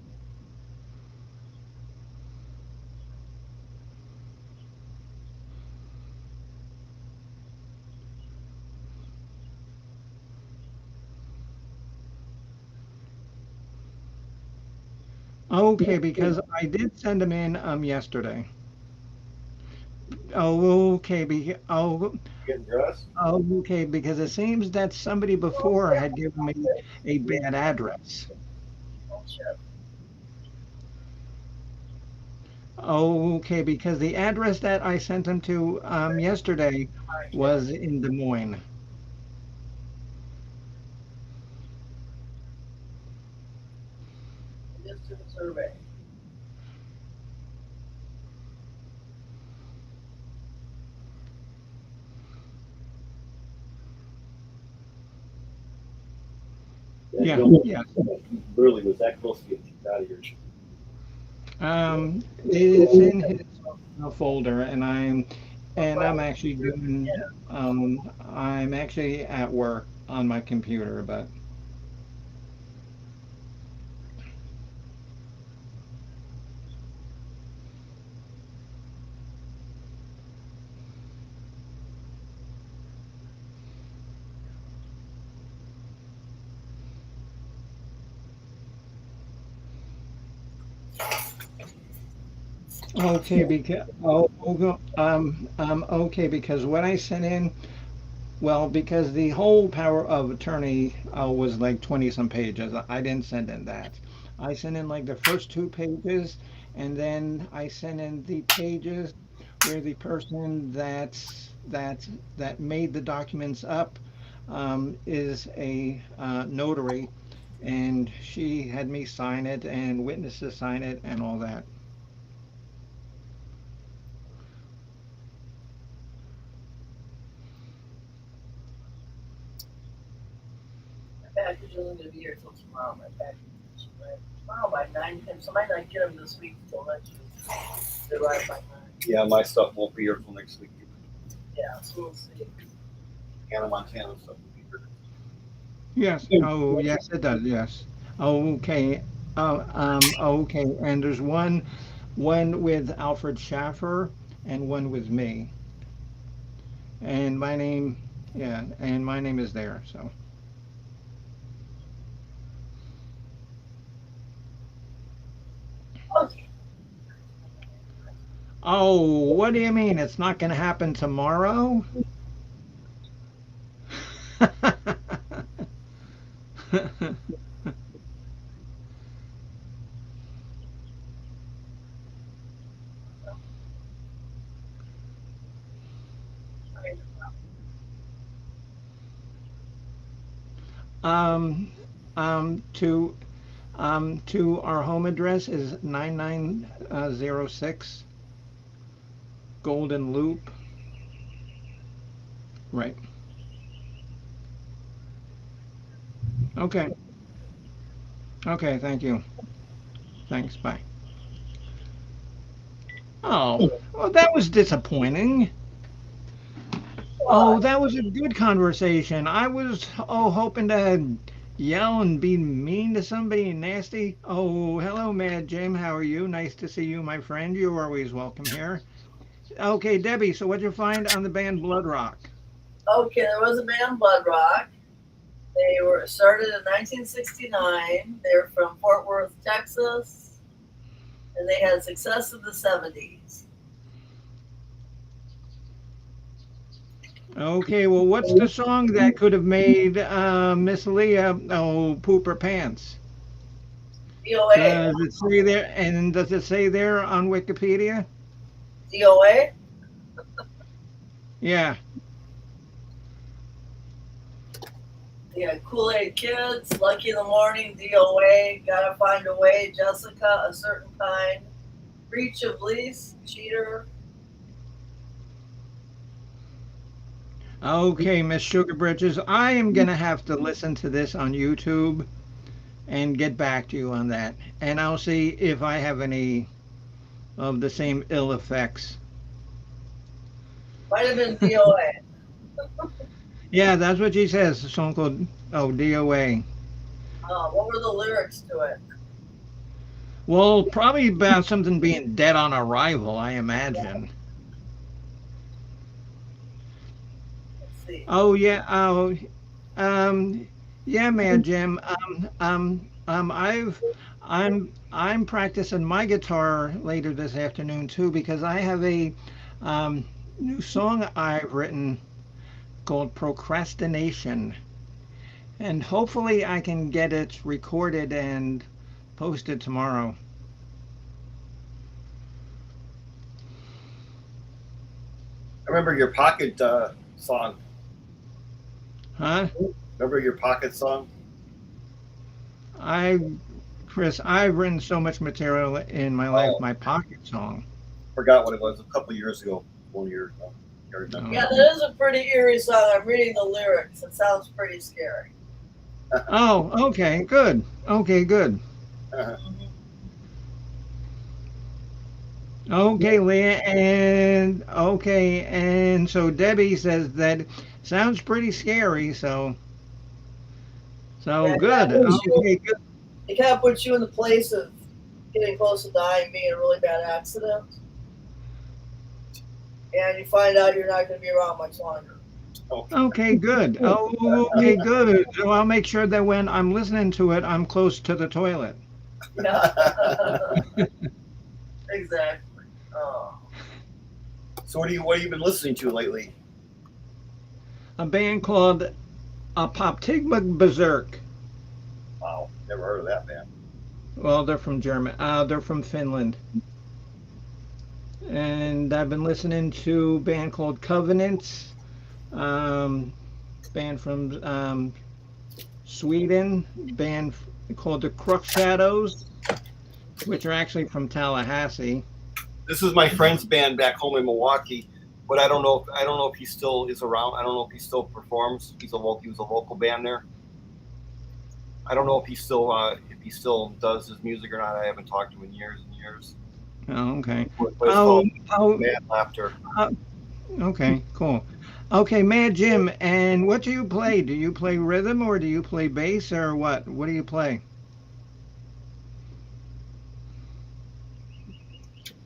Okay, because I did send him in yesterday. Okay, Getting dressed? okay, because it seems that somebody before had given me a bad address. Oh, shit. Okay, because the address that I sent him to yesterday Alright, was in Des Moines. just do the survey. Yeah, Yeah, yeah. literally was that close to getting kicked out of here. It's in his folder, and I'm actually doing I'm actually at work on my computer, but okay because okay because what I sent in. Well, because the whole power of attorney was like 20 some pages. I didn't send in that. I sent in like the first 2 pages, and then I sent in the pages where the person that made the documents up is a notary, and she had me sign it and witnesses sign it and all that. My package isn't gonna be here till tomorrow. My package is right tomorrow by 9 p.m. So I might not get them this week till next week. They arrive by 9. Yeah, my stuff won't be here till next week. Yeah, so we'll see. Hannah Montana stuff will be here. Yes. Oh, yes, it does. Yes. Okay. Okay. And there's one with Alfred Schaffer and one with me. And my name, yeah, and my name is there. So. Okay. Oh, what do you mean? It's not going to happen tomorrow? um, um, to to our home address is 9906 Golden Loop. Right. Okay. Okay. Thank you. Thanks. Bye. Oh, well, that was disappointing. Oh, What? that was a good conversation. I was hoping to yell and be mean to somebody nasty. Oh, hello, Mad Jim. How are you? Nice to see you, my friend. You're always welcome here. Okay, Debbie. So what'd you find on the band Blood Rock? Okay, there was a band Blood Rock. They were started in 1969. They're from Fort Worth, Texas, and they had success in the 70s. Okay, well, what's the song that could have made Miss Leah poop her pants? DOA. Does it say there? And does it say there on Wikipedia? DOA. Yeah. Yeah, Kool-Aid Kids, Lucky in the Morning, DOA, Gotta Find a Way, Jessica, A Certain Kind, Breach of lease, cheater. Okay, Miss Sugar Bridges, I am gonna have to listen to this on YouTube and get back to you on that, and I'll see if I have any of the same ill effects. Might have been DOA. Yeah, that's what she says. A song called DOA. What were the lyrics to it? Well, probably about something being dead on arrival, I imagine. Let's see. Oh yeah. Um, yeah, man, Jim. I'm practicing my guitar later this afternoon too because I have a um, new song I've written called Procrastination, and hopefully I can get it recorded and posted tomorrow. I remember your pocket song. Huh? Remember your pocket song? I, Chris, I've written so much material in my life. Oh, My pocket song. forgot what it was. A couple years ago, 1 year ago. I remember. Yeah, that is a pretty eerie song. I'm reading the lyrics. It sounds pretty scary. Oh, okay, good. Okay, good. Mhm. Okay, Leah, and so Debbie says that sounds pretty scary. So Yeah, good. Okay, good. it kind of puts you in the place of getting close to dying, being in a really bad accident, and you find out you're not going to be around much longer. Okay, good. Oh, okay, good. So I'll make sure that when I'm listening to it, I'm close to the toilet. Yeah. Exactly. Oh. So what have you been listening to lately? A band called Poptigma Berserk. Wow, never heard of that band. Well, they're from German. They're from Finland. And I've been listening to a band called Covenants. Band from Sweden. Band called the Crux Shadows, which are actually from Tallahassee. This is my friend's band back home in Milwaukee, but I don't know. I don't know if he still is around. I don't know if he still performs. He was a local band there. I don't know if he still does his music or not. I haven't talked to him in years and years. Oh, okay. But it's Oh, called oh, Mad Laughter. okay, cool. Okay, Mad Jim, and what do you play? Do you play rhythm or do you play bass or what? What do you play?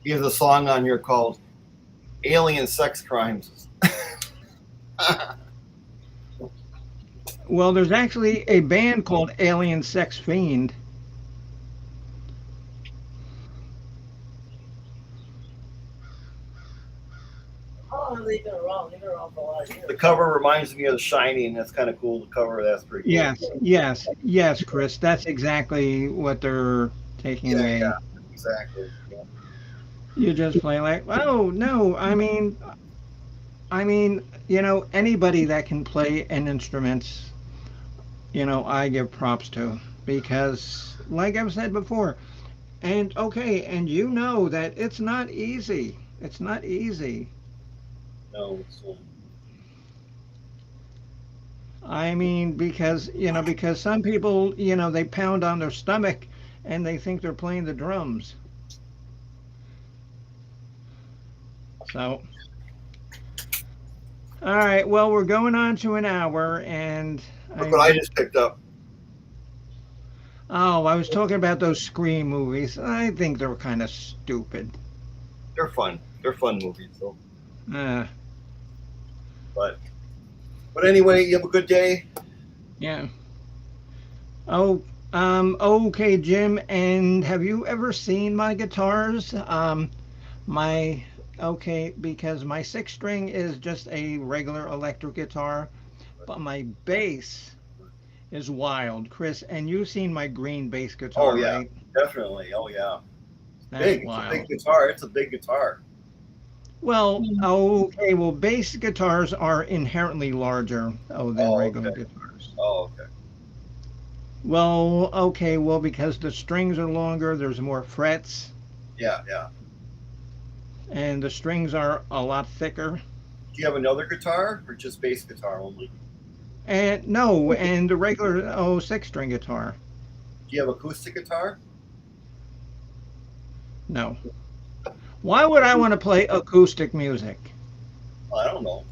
He has a song on here called "Alien Sex Crimes." Well, there's actually a band called Alien Sex Fiend. How long have they been around? They've been around for a lot of years. The cover reminds me of The Shining. That's kind of cool. The cover, that's pretty cool. Yes, Chris. That's exactly what they're taking away. Yeah, exactly. Yeah. You just play like, oh no, anybody that can play an instrument, I give props to because, like I've said before, and okay, and you know that it's not easy. It's not easy. No, it's Because some people, they pound on their stomach and they think they're playing the drums. So, all right, well, we're going on to an hour, and look what I just picked up. I was talking about those Scream movies. I think they're kind of stupid. They're fun. They're fun movies, though. Uh, But anyway, you have a good day. yeah. Oh, okay, Jim. And have you ever seen my guitars? Because my six string is just a regular electric guitar, but my bass is wild, Chris. And you've seen my green bass guitar, Oh yeah, right? definitely. Oh yeah, That's big. wild. It's a big guitar. It's a big guitar. Well, okay. Well, bass guitars are inherently larger, than Oh, regular okay. guitars. Oh okay. Well, okay. Well, because the strings are longer, there's more frets. Yeah, yeah. and the strings are a lot thicker. Do you have another guitar or just bass guitar only? And no, and the regular 6 string guitar. Do you have acoustic guitar? No. Why would I want to play acoustic music? I don't know.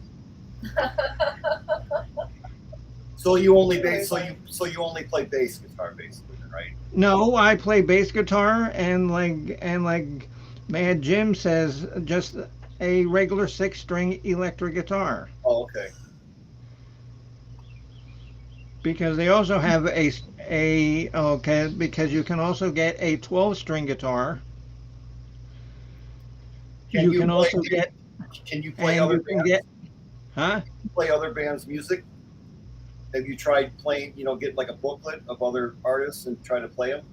So you only bass. So you only play bass guitar, basically, right? No, I play bass guitar and like Mad Jim says, just a regular 6 string electric guitar. Oh, okay. Because they also have a okay, because you can also get a 12 string guitar. Can You you can play? also get Can you play and other you can bands? get huh? Play other bands' music? Have you tried playing? Get like a booklet of other artists and try to play them?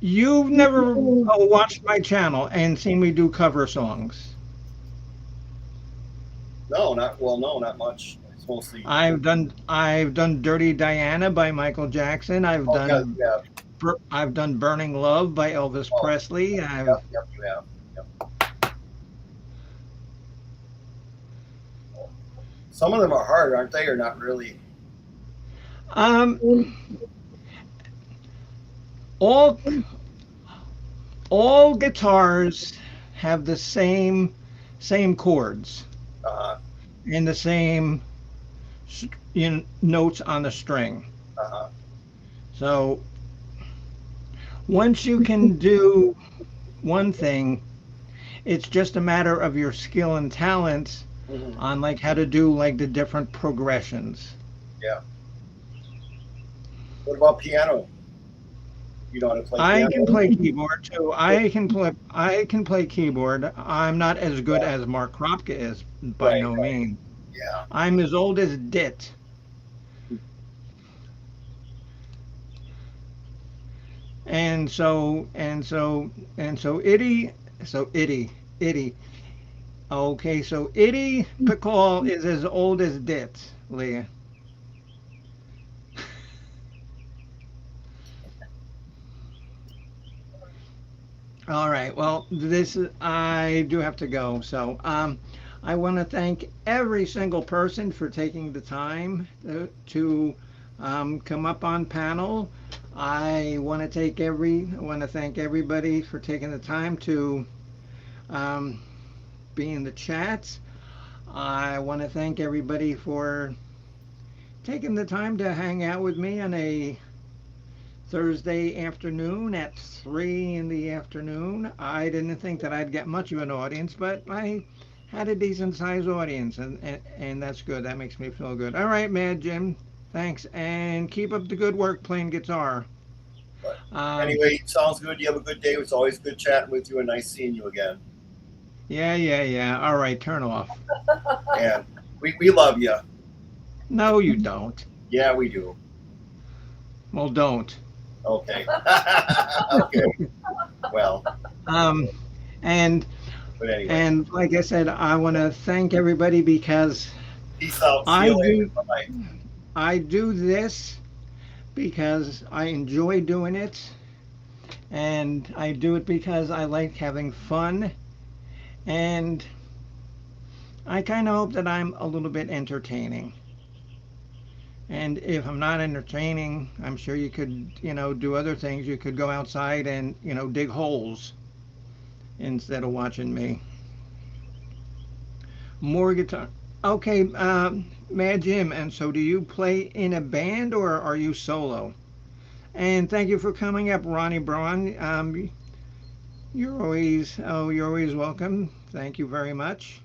You've never watched my channel and seen me do cover songs. No, not well. No, not much. It's mostly. I've done Dirty Diana by Michael Jackson. I've Oh yeah, done yeah. I've done Burning Love by Elvis Oh, Presley. I've yep, yep. You have. Yep. Some of them are hard, aren't they? Or not really? um all all guitars have the same chords Uh, and the same notes on the string. uh, So once you can do one thing, it's just a matter of your skill and talents hmm. on like how to do like the different progressions. Yeah. What about piano? You know how to play I piano? can play keyboard too. I can play keyboard. I'm not as good Yeah. as Mark Kropka is by Right. no means. Yeah. I'm as old as Dit. And so Itty. Okay, so Itty Pickle is as old as Dit, Leah. All right. Well, I do have to go. So, I want to thank every single person for taking the time to come up on panel. I want to thank everybody for taking the time to um, be in the chats. I want to thank everybody for taking the time to hang out with me on a Thursday afternoon at 3 in the afternoon. I didn't think that I'd get much of an audience, but I had a decent sized audience, and that's good. That makes me feel good. All right, Mad Jim. Thanks, and keep up the good work playing guitar. But Um, anyway, sounds good. You have a good day. It's always good chatting with you and nice seeing you again. yeah, yeah, yeah. All right, turn off. And we love you. No, you don't. Yeah, we do. Well, don't. Okay. Okay. Well, Um, and but anyway, and like I said, I want to thank everybody because peace out. See I you later. do Bye. I do this because I enjoy doing it, and I do it because I like having fun, and I kind of hope that I'm a little bit entertaining. And if I'm not entertaining, I'm sure you could, do other things. You could go outside and, dig holes instead of watching me. More guitar. Okay, Mad Jim, and so do you play in a band or are you solo? And thank you for coming up, Ronnie Braun. You're always welcome. Thank you very much.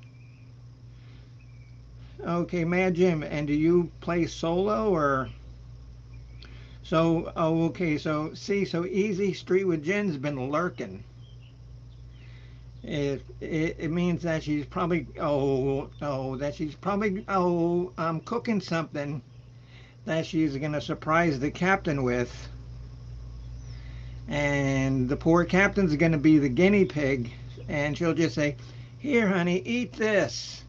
Okay, Mad Jim, and do you play solo or so? Oh, okay. So Easy Street with Jen's been lurking. It means that she's probably cooking something that she's gonna surprise the captain with, and the poor captain's gonna be the guinea pig, and she'll just say, "Here, honey, eat this."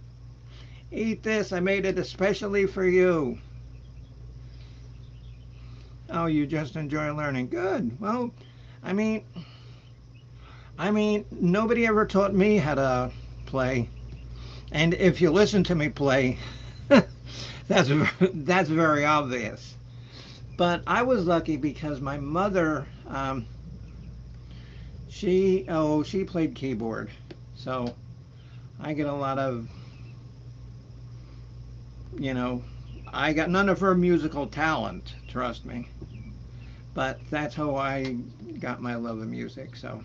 Eat this. I made it especially for you. Oh, you just enjoy learning. Good. Well, I mean, I mean, nobody ever taught me how to play. And if you listen to me play, that's that's very obvious. But I was lucky because my mother, she played keyboard, so I get a lot of, you know, I got none of her musical talent, trust me. But that's how I got my love of music. So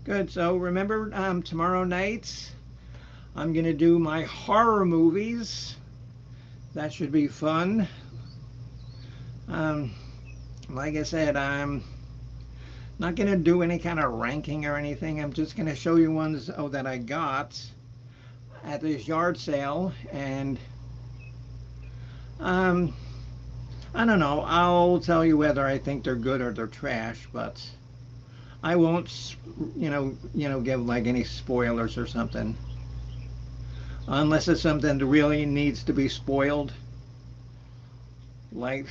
good. So remember, tomorrow night I'm gonna do my horror movies. That should be fun. Um, like I said, I'm not gonna do any kind of ranking or anything. I'm just gonna show you ones that I got at this yard sale, and um, I don't know. I'll tell you whether I think they're good or they're trash, but I won't, give like any spoilers or something, unless it's something that really needs to be spoiled, like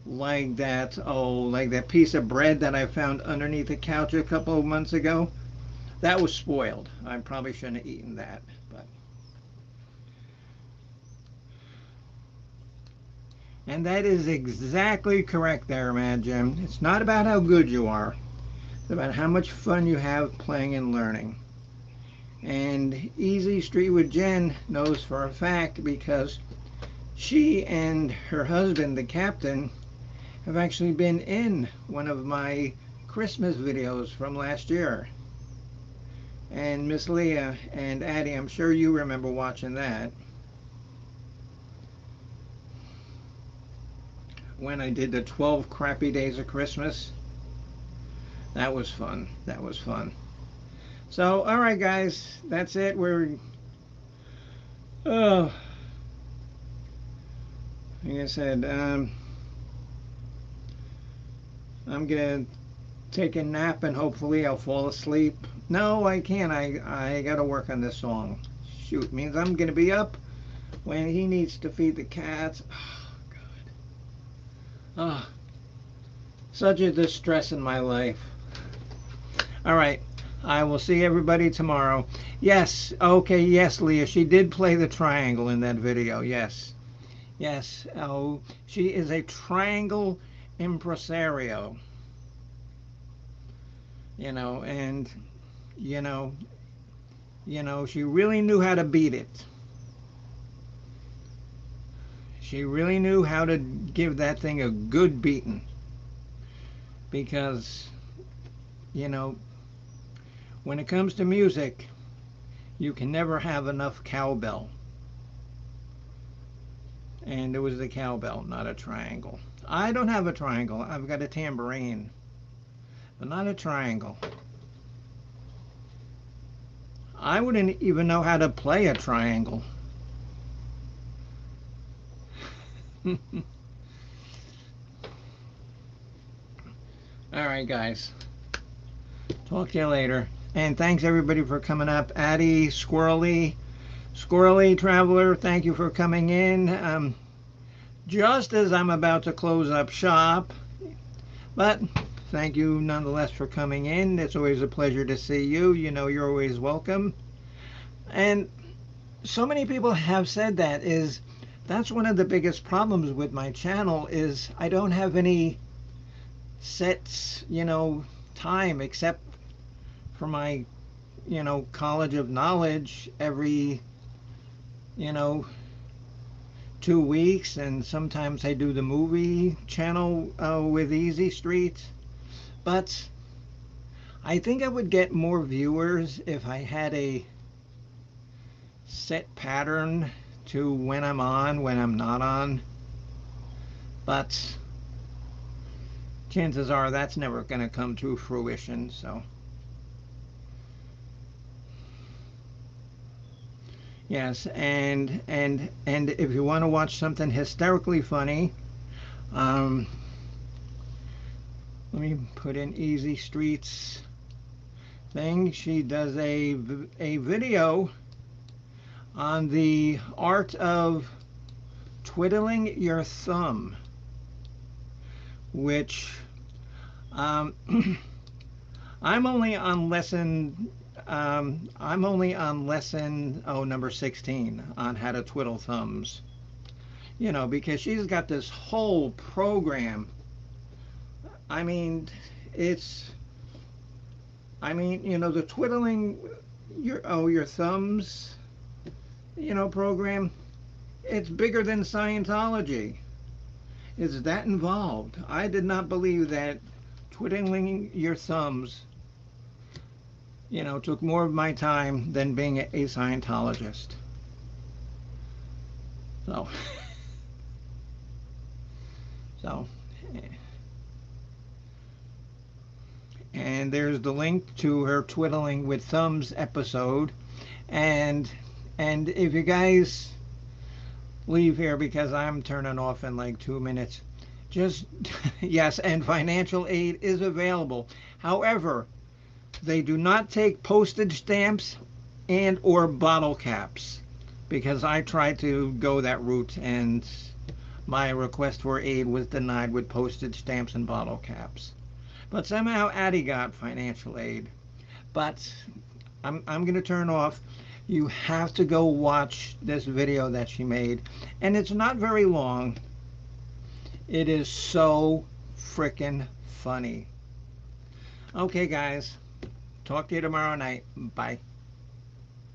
like that piece of bread that I found underneath the couch a couple of months ago. That was spoiled. I probably shouldn't have eaten that, but and that is exactly correct there, man, Jim. It's not about how good you are. It's about how much fun you have playing and learning. And Easy Street with Jen knows for a fact because she and her husband, the captain, have actually been in one of my Christmas videos from last year. And Miss Leah and Addie, I'm sure you remember watching that. When I did the 12 crappy days of Christmas. That was fun. That was fun. So, all right, guys, that's it. Oh, like I said, I'm gonna take a nap and hopefully I'll fall asleep. No, I can't. I gotta work on this song. Shoot, means I'm gonna be up when he needs to feed the cats. Oh, God. Oh, such a distress in my life. All right. I will see everybody tomorrow. Yes. Okay. Yes, Leah. She did play the triangle in that video. Yes. Yes. Oh, she is a triangle impresario. And you know, she really knew how to beat it. She really knew how to give that thing a good beating. Because, when it comes to music, you can never have enough cowbell. And it was the cowbell, not a triangle. I don't have a triangle. I've got a tambourine, but not a triangle. I wouldn't even know how to play a triangle. All right, guys. Talk to you later. And thanks everybody for coming up. Addie, Squirrely Traveler, thank you for coming in. Just as I'm about to close up shop, but thank you nonetheless for coming in. It's always a pleasure to see you. You're always welcome. And so many people have said that's one of the biggest problems with my channel is I don't have any set, time except for my, college of knowledge every, 2 weeks, and sometimes I do the movie channel with Easy Street. But I think I would get more viewers if I had a set pattern to when I'm on, when I'm not on. But chances are that's never going to come to fruition, so. Yes, and if you want to watch something hysterically funny, let me put in Easy Street's thing. She does a video on the art of twiddling your thumb, which I'm only on lesson. I'm only on lesson number 16 on how to twiddle thumbs. Because she's got this whole program. I mean, it's. The twiddling your thumbs. Program. It's bigger than Scientology. It's that involved. I did not believe that twiddling your thumbs took more of my time than being a Scientologist. So, so, and there's the link to her twiddling with thumbs episode, and if you guys leave here because I'm turning off in like 2 minutes, just yes, and financial aid is available. However, they do not take postage stamps and or bottle caps, because I tried to go that route and my request for aid was denied with postage stamps and bottle caps. But somehow Addie got financial aid. But I'm going to turn off. You have to go watch this video that she made, and it's not very long. It is so freaking funny. Okay, guys. Talk to you tomorrow night. Bye.